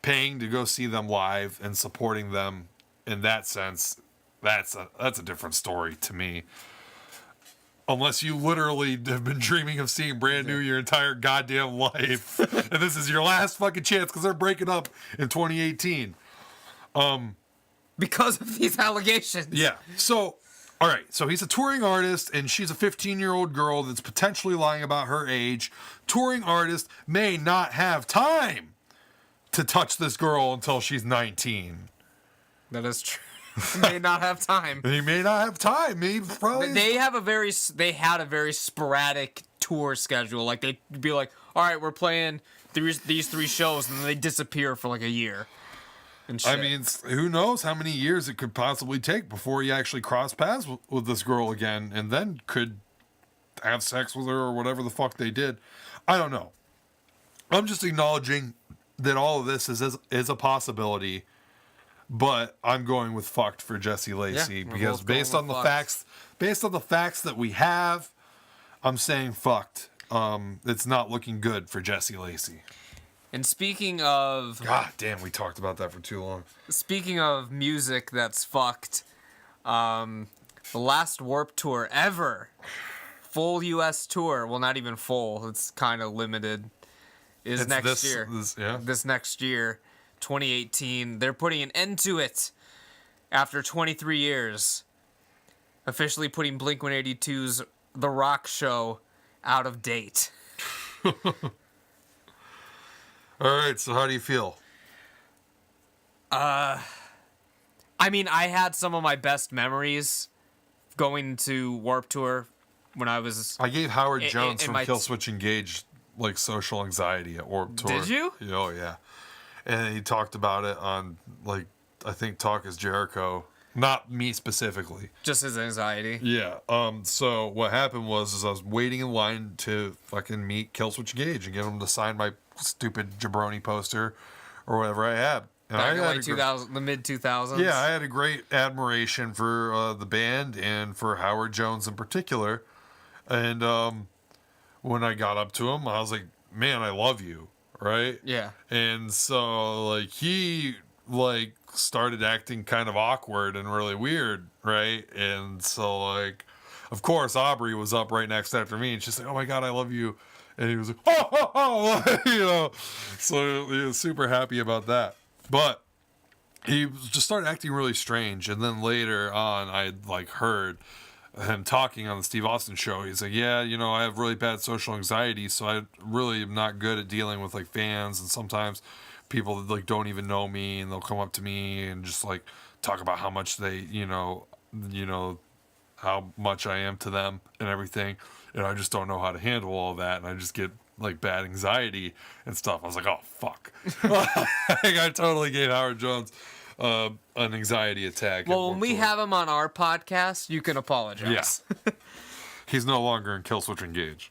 paying to go see them live and supporting them in that sense, that's a different story to me. Unless you literally have been dreaming of seeing Brand New your entire goddamn life, and this is your last fucking chance because they're breaking up in 2018. Because of these allegations. Yeah. So, all right, so he's a touring artist, and she's a 15-year-old girl that's potentially lying about her age. Touring artist may not have time to touch this girl until she's 19. That is true. May not have time. He may not have time. He probably they had a very sporadic tour schedule. Like they'd be like, all right, we're playing these 3 shows, and then they disappear for like a year. I mean, who knows how many years it could possibly take before you actually cross paths with this girl again, and then could have sex with her or whatever the fuck they did. I don't know. I'm just acknowledging that all of this is a possibility, but I'm going with fucked for Jesse Lacey because based on the facts that we have, I'm saying fucked. It's not looking good for Jesse Lacey. And speaking of... God damn, we talked about that for too long. Speaking of music that's fucked, the last Warped Tour ever, full U.S. tour, well, not even full, it's kind of limited, is next year. This next year, 2018. They're putting an end to it after 23 years, officially putting Blink-182's The Rock Show out of date. All right, so how do you feel? I mean, I had some of my best memories going to Warped Tour when I was... I gave Howard Jones from Killswitch Engage, like, social anxiety at Warped Tour. Did you? Oh, yeah. And he talked about it on, like, I think Talk is Jericho. Not me specifically. Just his anxiety. Yeah. So what happened was I was waiting in line to fucking meet Killswitch Engage and get him to sign my stupid jabroni poster or whatever I had. Back in like 2000, the mid 2000s. Yeah, I had a great admiration for the band and for Howard Jones in particular. And when I got up to him, I was like, "Man, I love you." Right? Yeah. And so like he like started acting kind of awkward and really weird, right? And so like, of course, Aubrey was up right next after me, and she's like, "Oh my God, I love you." And he was like, "Oh, oh, oh," you know. So he was super happy about that. But he just started acting really strange. And then later on, I like heard him talking on the Steve Austin show. He's like, "Yeah, you know, I have really bad social anxiety, so I really am not good at dealing with like fans. And sometimes people that like don't even know me, and they'll come up to me and just like talk about how much they, you know, how much I am to them and everything. And I just don't know how to handle all that. And I just get like bad anxiety and stuff." I was like, "Oh, fuck." I totally gave Howard Jones an anxiety attack. Well, when we have him on our podcast, you can apologize. Yeah. He's no longer in Killswitch Engage.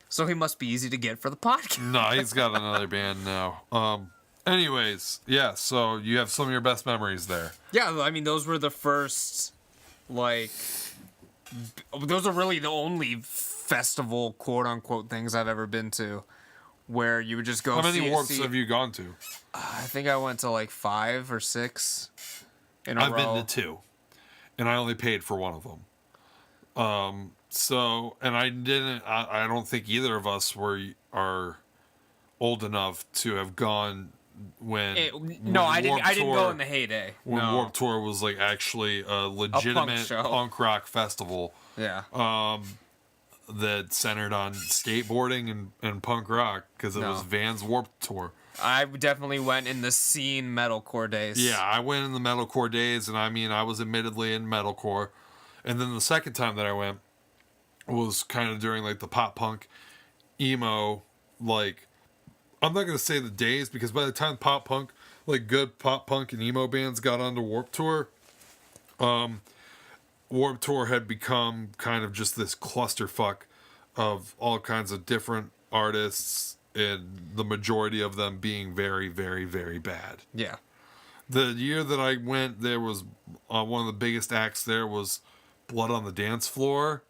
So he must be easy to get for the podcast. No, he's got another band now. Anyways, yeah, so you have some of your best memories there. Yeah, I mean, those were the first, like, those are really the only festival, quote-unquote, things I've ever been to, where you would just go. How many warps have you gone to? I think I went to like 5 or 6 in a row. I've been to 2, and I only paid for one of them. So, and I don't think either of us are old enough to have gone when. I didn't go in the heyday. When Warped Tour was like actually a legitimate punk rock festival. Yeah. That centered on skateboarding and punk rock, because it was Vans Warped Tour. I definitely went in the scene metalcore days. Yeah, I went in the metalcore days, and I mean, I was admittedly in metalcore. And then the second time that I went was kind of during like the pop punk emo, like, I'm not going to say the days, because by the time pop punk, like good pop punk and emo bands got onto Warped Tour, Warped Tour had become kind of just this clusterfuck of all kinds of different artists, and the majority of them being very, very, very bad. Yeah. The year that I went, there was one of the biggest acts there was Blood on the Dance Floor.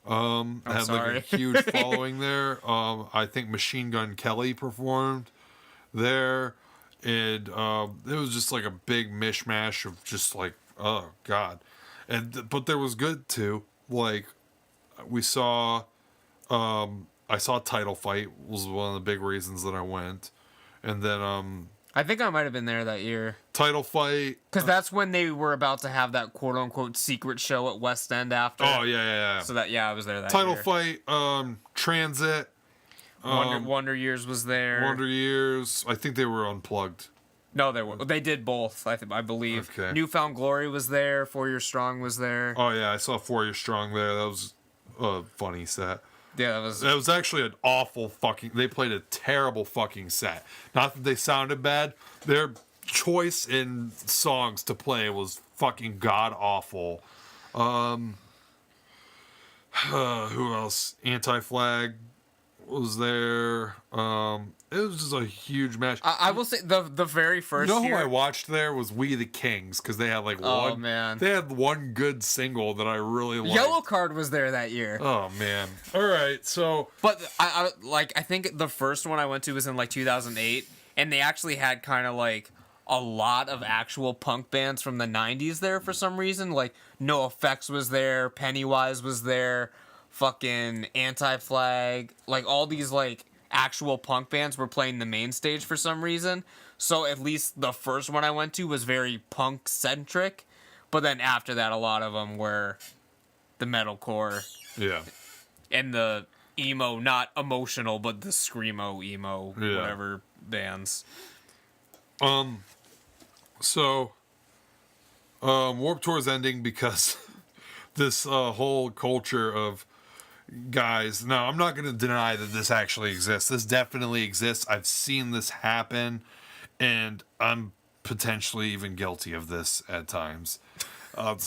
Had like a huge following there. I think Machine Gun Kelly performed there, and it was just like a big mishmash of just like, oh God. But there was good too. Like we saw, I saw Title Fight was one of the big reasons that I went, and then I think I might have been there that year. Title Fight, because that's when they were about to have that quote unquote secret show at West End after. Oh yeah. So I was there that Title year. Fight, Transit, Wonder Years was there. Wonder Years. I think they were unplugged. No, they did both. I believe. Okay. Newfound Glory was there. 4 Year Strong was there. Oh yeah, I saw 4 Year Strong there. That was a funny set. Yeah, that was actually an awful fucking. They played a terrible fucking set. Not that they sounded bad. Their choice in songs to play was fucking god awful. Who else? Anti-Flag was there. It was just a huge match. I will say the very first. You know who I watched there was We the Kings, because they had like one. Oh man, they had one good single that I really liked. Yellow Card was there that year. Oh man. All right, so. But I think the first one I went to was in like 2008, and they actually had kind of like a lot of actual punk bands from the 90s there for some reason. Like No Effects was there, Pennywise was there, fucking Anti-Flag, like all these like actual punk bands were playing the main stage for some reason. So at least the first one I went to was very punk centric, but then after that a lot of them were the metalcore. Yeah. And the emo, not emotional, but the screamo emo, whatever bands. So Warped Tour is ending because this whole culture of guys. Now, I'm not going to deny that this actually exists. This definitely exists. I've seen this happen, and I'm potentially even guilty of this at times. I'm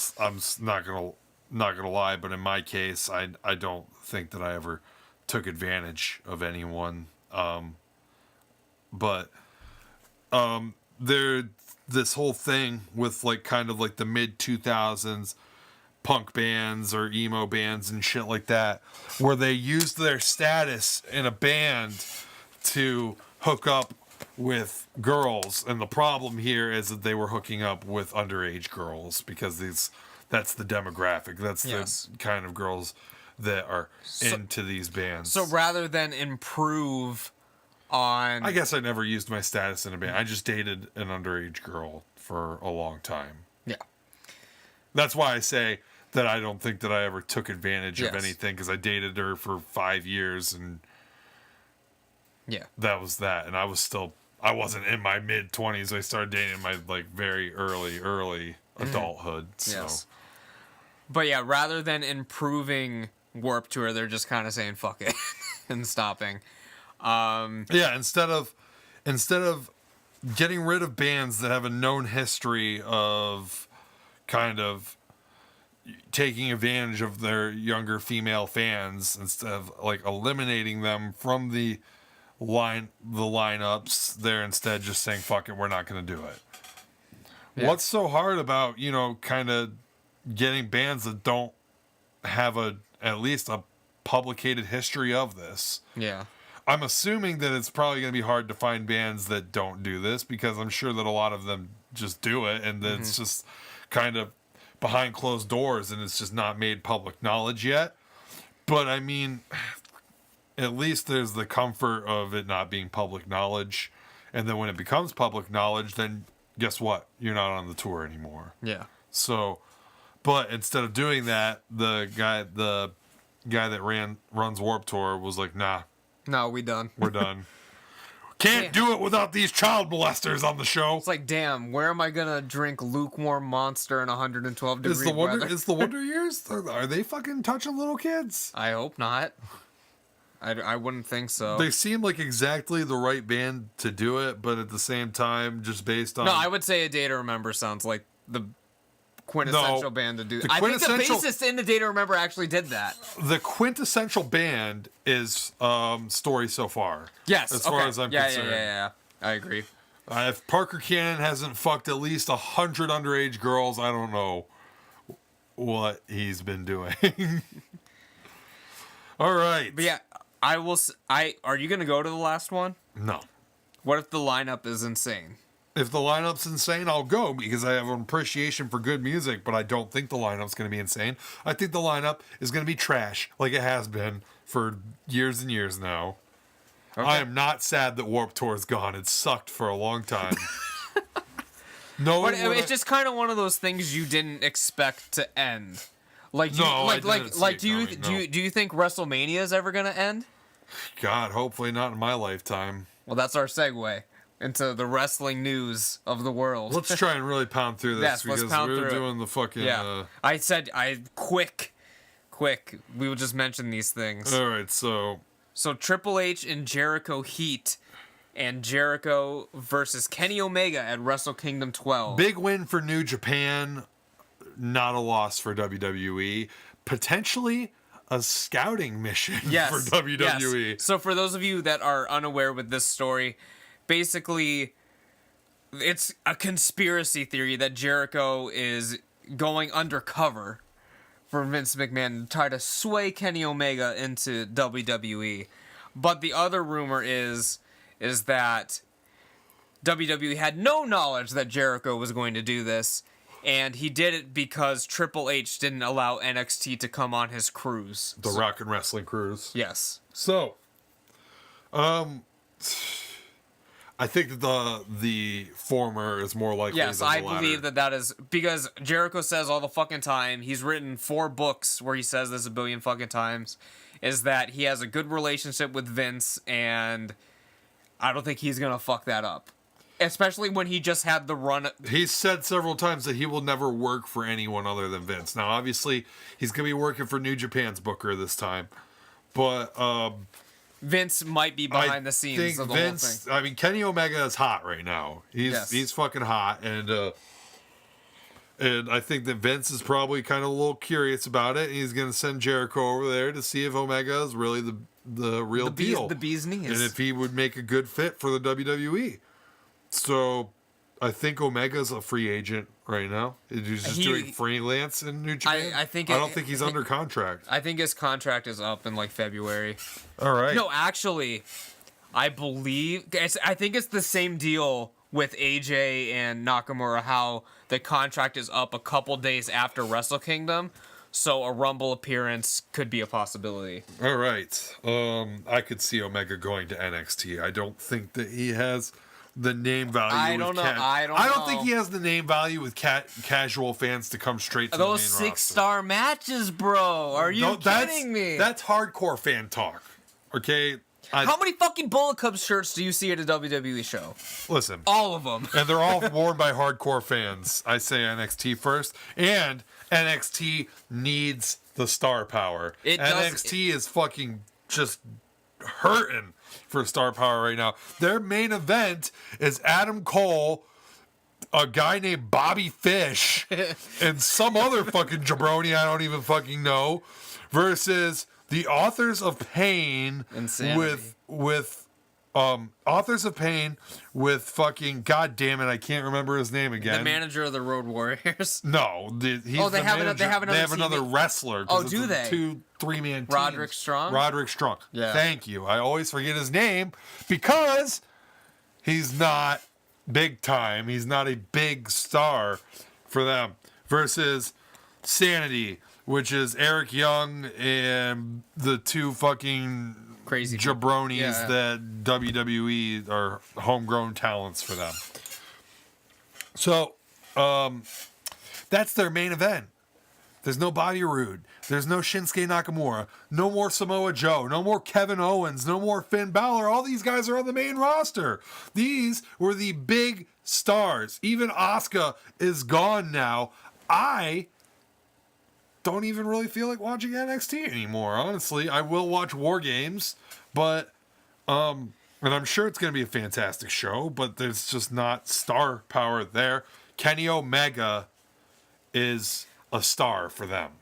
not gonna lie, but in my case, I don't think that I ever took advantage of anyone. But this whole thing with like kind of like the mid 2000s punk bands or emo bands and shit like that, where they used their status in a band to hook up with girls. And the problem here is that they were hooking up with underage girls because that's the demographic. That's the kind of girls that are into these bands. So rather than improve on... I guess I never used my status in a band. I just dated an underage girl for a long time. Yeah. That's why I say that I don't think that I ever took advantage of anything, because I dated her for 5 years, and that was that. And I wasn't in my mid-20s. I started dating in my like very early adulthood. So. Yes. But yeah, rather than improving Warped Tour, they're just kind of saying fuck it and stopping. Instead of getting rid of bands that have a known history of kind of taking advantage of their younger female fans, instead of like eliminating them from the lineups, they're instead just saying fuck it, we're not going to do it. Yeah. What's so hard about, kind of getting bands that don't have at least a publicated history of this? Yeah. I'm assuming that it's probably going to be hard to find bands that don't do this, because I'm sure that a lot of them just do it, and that it's just kind of behind closed doors and it's just not made public knowledge yet. But I mean, at least there's the comfort of it not being public knowledge. And then when it becomes public knowledge, then guess what? You're not on the tour anymore. Yeah. So, but instead of doing that, the guy that runs Warped Tour was like, nah. No, we done. We're done. Can't do it without these child molesters on the show. It's like, damn, where am I gonna drink lukewarm Monster in 112 degree weather? Is the Wonder Years? Are they fucking touching little kids? I hope not. I wouldn't think so. They seem like exactly the right band to do it, but at the same time, just based on... No, I would say A Day to Remember sounds like the quintessential band to do that. I think the bassist in A Day to Remember actually did that. The quintessential band is Story So Far. Yes. As far as I'm concerned. Yeah. I agree. If Parker Cannon hasn't fucked at least 100 underage girls, I don't know what he's been doing. All right. But yeah, are you going to go to the last one? No. What if the lineup is insane? If the lineup's insane, I'll go, because I have an appreciation for good music, but I don't think the lineup's going to be insane. I think the lineup is going to be trash, like it has been for years and years now. Okay. I am not sad that Warped Tour is gone. It sucked for a long time. It's just kind of one of those things you didn't expect to end. Do you think WrestleMania is ever going to end? God, hopefully not in my lifetime. Well, that's our segue into the wrestling news of the world. Let's try and really pound through this, because we're doing the fucking... Yeah. I said, quick. We will just mention these things. All right, so Triple H and Jericho Heat, and Jericho versus Kenny Omega at Wrestle Kingdom 12. Big win for New Japan, not a loss for WWE. Potentially a scouting mission for WWE. Yes. So for those of you that are unaware with this story, basically, it's a conspiracy theory that Jericho is going undercover for Vince McMahon to try to sway Kenny Omega into WWE. But the other rumor is that WWE had no knowledge that Jericho was going to do this, and he did it because Triple H didn't allow NXT to come on his cruise. The Rock and Wrestling cruise. Yes. So, I think that the former is more likely than the latter. Yes, I believe that is because Jericho says all the fucking time, he's written 4 books where he says this a billion fucking times, is that he has a good relationship with Vince, and I don't think he's going to fuck that up. Especially when he just had the run. He's said several times that he will never work for anyone other than Vince. Now, obviously, he's going to be working for New Japan's booker this time. But Vince might be behind the scenes of the whole thing. I mean, Kenny Omega is hot right now. He's fucking hot. And I think that Vince is probably kind of a little curious about it. He's going to send Jericho over there to see if Omega is really the real deal. The bee's knees. And if he would make a good fit for the WWE. So, I think Omega's a free agent right now. He's just doing freelance in New Japan. I don't think he's under contract. I think his contract is up in like February. All right. No, actually, I think it's the same deal with AJ and Nakamura, how the contract is up a couple days after Wrestle Kingdom. So a Rumble appearance could be a possibility. All right. I could see Omega going to NXT. I don't think that he has the name value. I don't think he has the name value with casual fans to come straight to those the main 6-star matches, bro. Are you kidding me? That's hardcore fan talk. Okay. How many fucking Bullet Club shirts do you see at a WWE show? Listen. All of them. And they're all worn by hardcore fans. I say NXT first. And NXT needs the star power. NXT is fucking just hurting for star power right now. Their main event is Adam Cole, a guy named Bobby Fish, and some other fucking jabroni I don't even fucking know, versus the Authors of Pain with Authors of Pain with fucking, god damn it, I can't remember his name again. The manager of the Road Warriors. No, they have another wrestler. Oh, do they? 2-3-man team. Roderick Strong. Yeah. Thank you. I always forget his name because he's not big time. He's not a big star for them. Versus Sanity, which is Eric Young and the two fucking crazy jabronis that WWE are homegrown talents for them. So, that's their main event. There's no Bobby Roode. There's no Shinsuke Nakamura. No more Samoa Joe. No more Kevin Owens. No more Finn Balor. All these guys are on the main roster. These were the big stars. Even Asuka is gone now. I don't even really feel like watching NXT anymore, honestly. I will watch War Games, but and I'm sure it's going to be a fantastic show, but there's just not star power there. Kenny Omega is a star for them.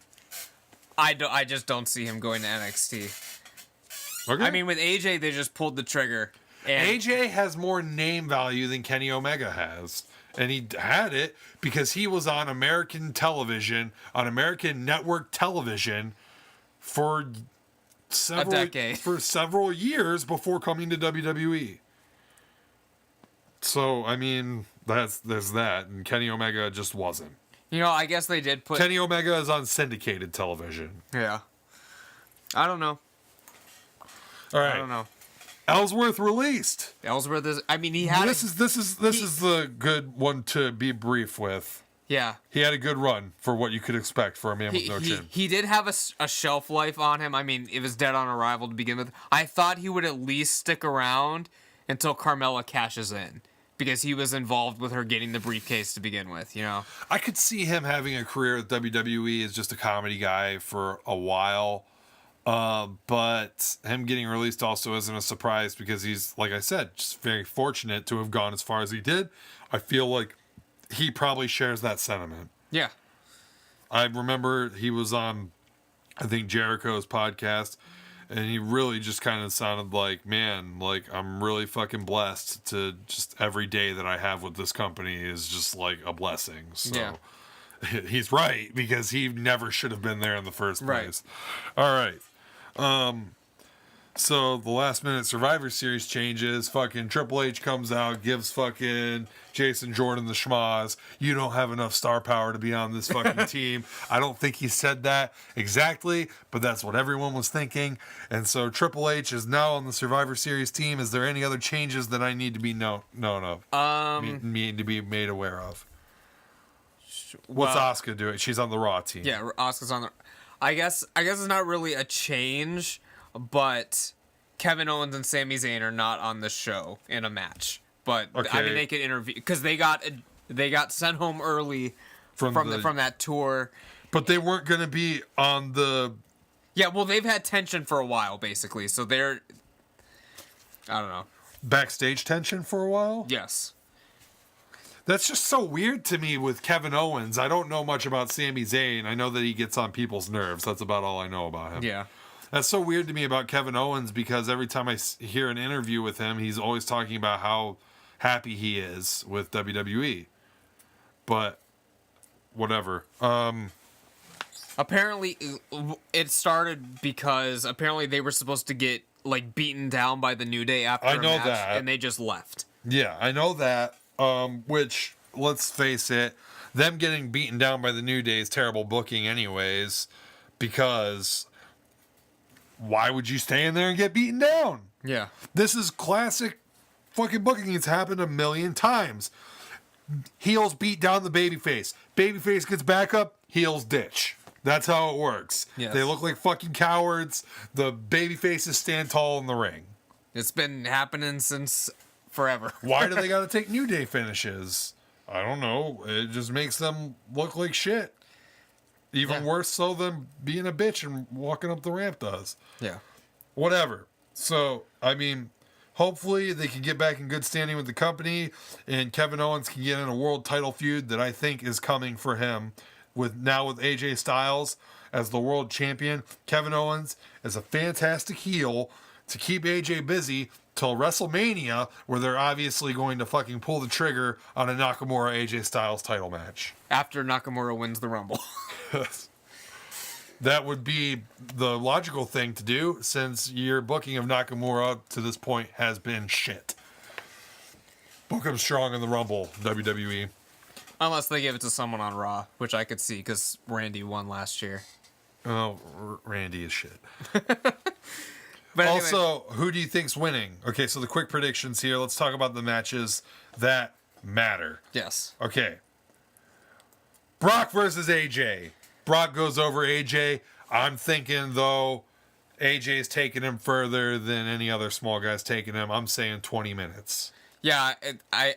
I just don't see him going to NXT. Okay. I mean, with AJ, they just pulled the trigger. And AJ has more name value than Kenny Omega has. And he had it because he was on American television, on American network television for several years before coming to WWE. So, I mean, there's that. And Kenny Omega just wasn't. You know, I guess they did put... Kenny Omega is on syndicated television. Yeah. I don't know. All right. I don't know. Ellsworth released. Ellsworth is... I mean, he had... This is the good one to be brief with. Yeah. He had a good run for what you could expect for a man with no chin. He did have a shelf life on him. I mean, it was dead on arrival to begin with. I thought he would at least stick around until Carmella cashes in, because he was involved with her getting the briefcase to begin with, you know? I could see him having a career with WWE as just a comedy guy for a while. But him getting released also isn't a surprise because he's, like I said, just very fortunate to have gone as far as he did. I feel like he probably shares that sentiment. Yeah. I remember he was on, I think, Jericho's podcast, and he really just kind of sounded like, man, like, I'm really fucking blessed to just every day that I have with this company is just like a blessing. So yeah. He's right, because he never should have been there in the first place. Right. All right. So the last minute Survivor Series changes. Fucking Triple H comes out, gives fucking Jason Jordan the schmaz. You don't have enough star power to be on this fucking team. I don't think he said that exactly, but that's what everyone was thinking. And so Triple H is now on the Survivor Series team. Is there any other changes that I need to be known of? Need to be made aware of? What's Asuka doing? She's on the Raw team. Yeah, Asuka's on the... I guess it's not really a change, but Kevin Owens and Sami Zayn are not on the show in a match. But okay. I mean, they could interview because they got sent home early from that tour. But they weren't going to be on the... Yeah, well, they've had tension for a while, basically. So they're... I don't know. Backstage tension for a while? Yes. That's just so weird to me with Kevin Owens. I don't know much about Sami Zayn. I know that he gets on people's nerves. That's about all I know about him. Yeah. That's so weird to me about Kevin Owens because every time I hear an interview with him, he's always talking about how happy he is with WWE. But whatever. Apparently, it started because apparently they were supposed to get like beaten down by the New Day after a match, and they just left. Yeah, I know that. Which, let's face it, them getting beaten down by the New Day is terrible booking anyways, because why would you stay in there and get beaten down? Yeah. This is classic fucking booking. It's happened a million times. Heels beat down the babyface. Babyface gets back up, heels ditch. That's how it works. Yes. They look like fucking cowards. The babyfaces stand tall in the ring. It's been happening since forever. Why do they got to take New Day finishes? I don't know. It just makes them look like shit. Even worse so than being a bitch and walking up the ramp does. Yeah. Whatever. So, I mean, hopefully they can get back in good standing with the company and Kevin Owens can get in a world title feud that I think is coming for him with AJ Styles as the world champion. Kevin Owens is a fantastic heel to keep AJ busy till WrestleMania, where they're obviously going to fucking pull the trigger on a Nakamura AJ Styles title match. After Nakamura wins the Rumble. That would be the logical thing to do, since your booking of Nakamura to this point has been shit. Book him strong in the Rumble, WWE. Unless they give it to someone on Raw, which I could see because Randy won last year. Oh, Randy is shit. But anyway. Also, who do you think's winning? Okay, so the quick predictions here. Let's talk about the matches that matter. Yes. Okay. Brock versus AJ. Brock goes over AJ. I'm thinking, though, AJ's taking him further than any other small guy's taking him. I'm saying 20 minutes. Yeah, I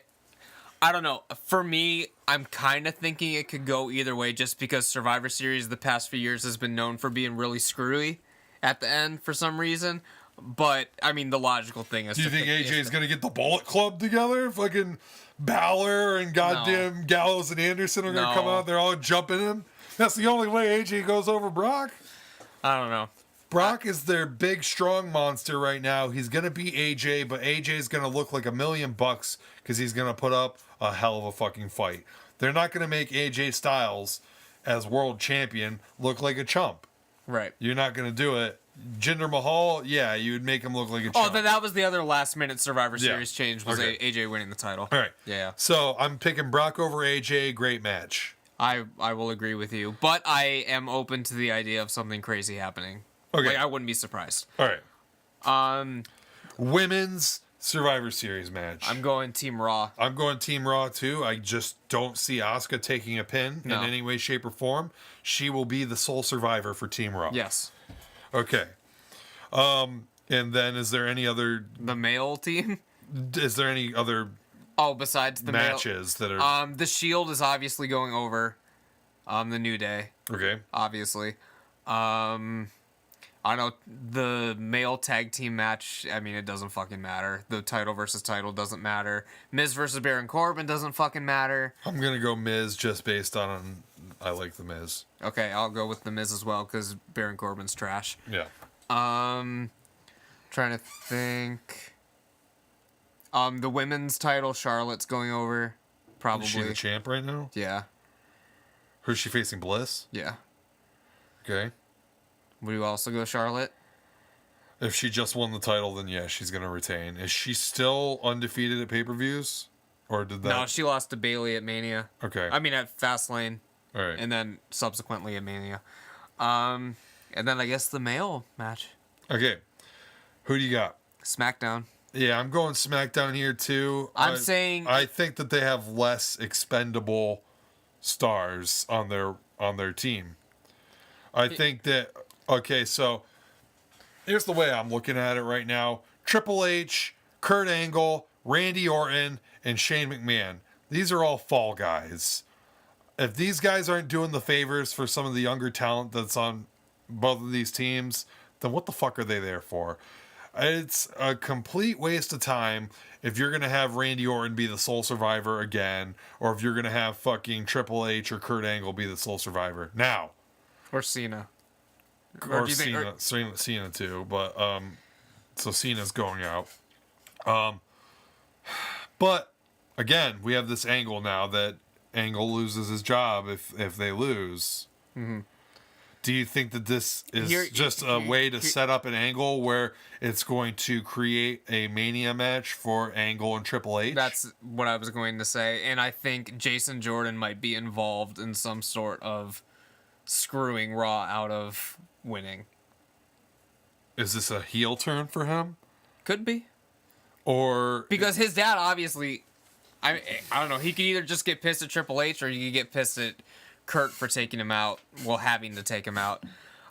don't know. For me, I'm kind of thinking it could go either way just because Survivor Series the past few years has been known for being really screwy at the end for some reason. But, I mean, the logical thing is... Do you think AJ's going to get the Bullet Club together? Fucking Balor and goddamn Gallows and Anderson are going to come out. They're all jumping him. That's the only way AJ goes over Brock. I don't know. Brock is their big, strong monster right now. He's going to be AJ, but AJ's going to look like $1 million because he's going to put up a hell of a fucking fight. They're not going to make AJ Styles as world champion look like a chump. Right. You're not going to do it. Jinder Mahal, yeah, you would make him look like a chump. Oh, that was the other last-minute Survivor Series change, was AJ winning the title. All right. Yeah. So I'm picking Brock over AJ. Great match. I will agree with you, but I am open to the idea of something crazy happening. Okay. Like, I wouldn't be surprised. All right. Women's Survivor Series match. I'm going Team Raw. I'm going Team Raw too. I just don't see Asuka taking a pin in any way, shape, or form. She will be the sole survivor for Team Raw. Yes. Okay. And then is there any other... The male team? Is there any other... Oh, besides the matches that are... The Shield is obviously going over. The New Day. Okay. Obviously. I don't know, the male tag team match, I mean, it doesn't fucking matter. The title versus title doesn't matter. Miz versus Baron Corbin doesn't fucking matter. I'm going to go Miz just based on I like the Miz. Okay, I'll go with the Miz as well because Baron Corbin's trash. Yeah. Trying to think. The women's title, Charlotte's going over. Probably. Is she the champ right now? Yeah. Who's she facing? Bliss? Yeah. Okay. Would you also go Charlotte? If she just won the title, then yeah, she's going to retain. Is she still undefeated at pay-per-views? Or did that... No, she lost to Bayley at Mania. Okay. I mean, at Fastlane. All right. And then subsequently at Mania. And then I guess the male match. Okay. Who do you got? SmackDown. Yeah, I'm going SmackDown here too. I'm saying... I think that they have less expendable stars on their team. I think that... Okay, so here's the way I'm looking at it right now. Triple H, Kurt Angle, Randy Orton, and Shane McMahon. These are all fall guys. If these guys aren't doing the favors for some of the younger talent that's on both of these teams, then what the fuck are they there for? It's a complete waste of time if you're going to have Randy Orton be the sole survivor again, or if you're going to have fucking Triple H or Kurt Angle be the sole survivor. Now. Or Cena. Or Cena too, but so Cena's going out. But again, we have this angle now that Angle loses his job if they lose. Mm-hmm. Do you think that this is just a way to set up an angle where it's going to create a Mania match for Angle and Triple H? That's what I was going to say. And I think Jason Jordan might be involved in some sort of screwing Raw out of winning. Is this a heel turn for him? Could be. Or... Because his dad, obviously... I don't know. He could either just get pissed at Triple H or he could get pissed at Kurt for taking him out. Well, having to take him out.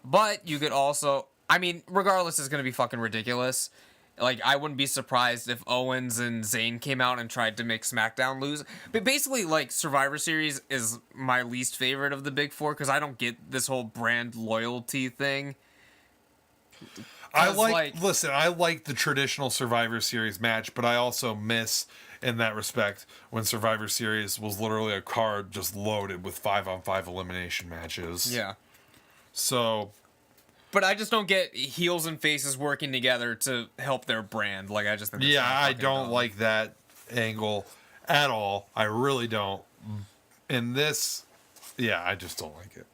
But you could also... I mean, regardless, it's going to be fucking ridiculous. Like, I wouldn't be surprised if Owens and Zayn came out and tried to make SmackDown lose. But basically, like, Survivor Series is my least favorite of the big four because I don't get this whole brand loyalty thing. I like the traditional Survivor Series match, but I also miss, in that respect, when Survivor Series was literally a card just loaded with 5-on-5 elimination matches. Yeah. So... But I just don't get heels and faces working together to help their brand. Like, I just think that's I don't like that angle at all. I really don't. In this, I just don't like it.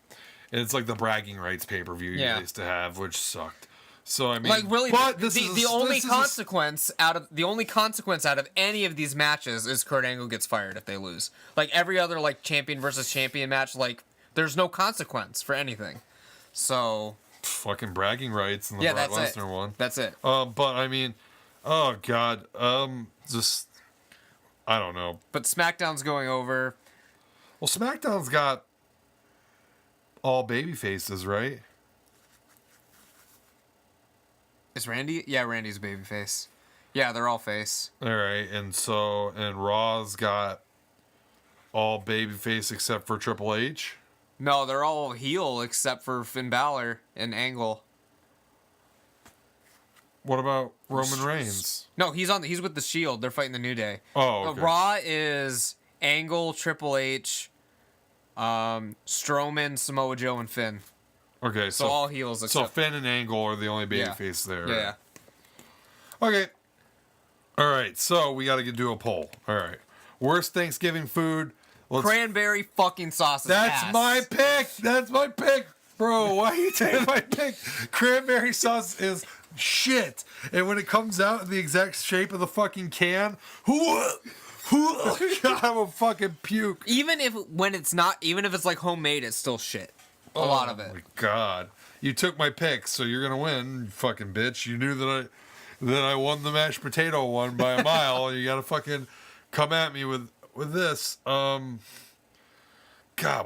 And it's like the bragging rights pay-per-view you used to have, which sucked. So I mean, like really, but the only consequence out of any of these matches is Kurt Angle gets fired if they lose. Like every other like champion versus champion match, like there's no consequence for anything. So fucking bragging rights in the Brock Lesnar one. That's it. But I mean, oh god, just I don't know. But SmackDown's going over. Well, SmackDown's got all baby faces, right? Is Randy? Yeah, Randy's a babyface. Yeah, they're all face. All right, and Raw's got all babyface except for Triple H. No, they're all heel except for Finn Balor and Angle. What about Roman Reigns? No, he's with the Shield. They're fighting the New Day. Oh, okay. Raw is Angle, Triple H, Strowman, Samoa Joe, and Finn. Okay, so all heels. So Finn and Angle are the only babyface there. Yeah. Okay. All right, so we got to do a poll. All right. Worst Thanksgiving food. Cranberry fucking sauce. That's my pick. That's my pick, bro. Why you taking my pick? Cranberry sauce is shit. And when it comes out in the exact shape of the fucking can, I will fucking puke. Even if it's like homemade, it's still shit. A lot of it. Oh my god. You took my pick, so you're gonna win, you fucking bitch. You knew that I won the mashed potato one by a mile. You gotta fucking come at me with this. God,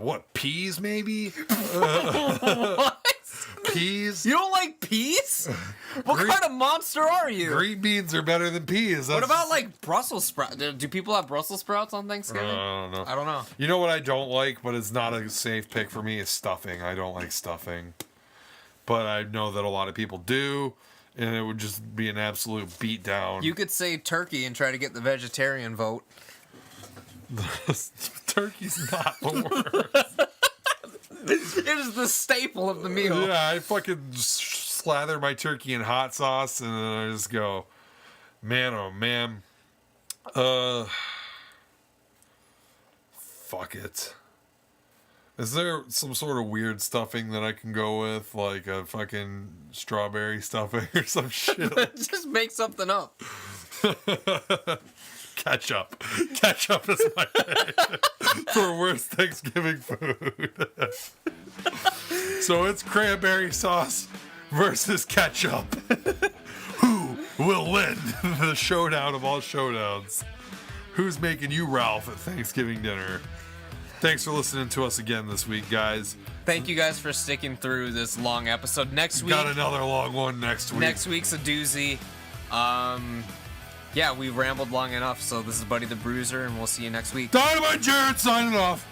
what, peas maybe? What? Peas? You don't like peas? What kind of monster are you? Green beans are better than peas. What about like Brussels sprouts? Do people have Brussels sprouts on Thanksgiving? I don't know. know. You know what I don't like, but it's not a safe pick for me, is stuffing. I don't like stuffing. But I know that a lot of people do, and it would just be an absolute beatdown. You could say turkey and try to get the vegetarian vote. Turkey's not the worst. It is the staple of the meal. Yeah, I fucking slather my turkey in hot sauce and then I just go, man, oh man. Fuck it. Is there some sort of weird stuffing that I can go with? Like a fucking strawberry stuffing or some shit? Just make something up. Ketchup. Ketchup is my pick for worst Thanksgiving food. So it's cranberry sauce versus ketchup. Who will win the showdown of all showdowns? Who's making you Ralph at Thanksgiving dinner? Thanks for listening to us again this week, guys. Thank you guys for sticking through this long episode. Next week, got another long one next week. Next week's a doozy. Yeah, we rambled long enough, so this is Buddy the Bruiser, and we'll see you next week. Dynamite Jared signing off.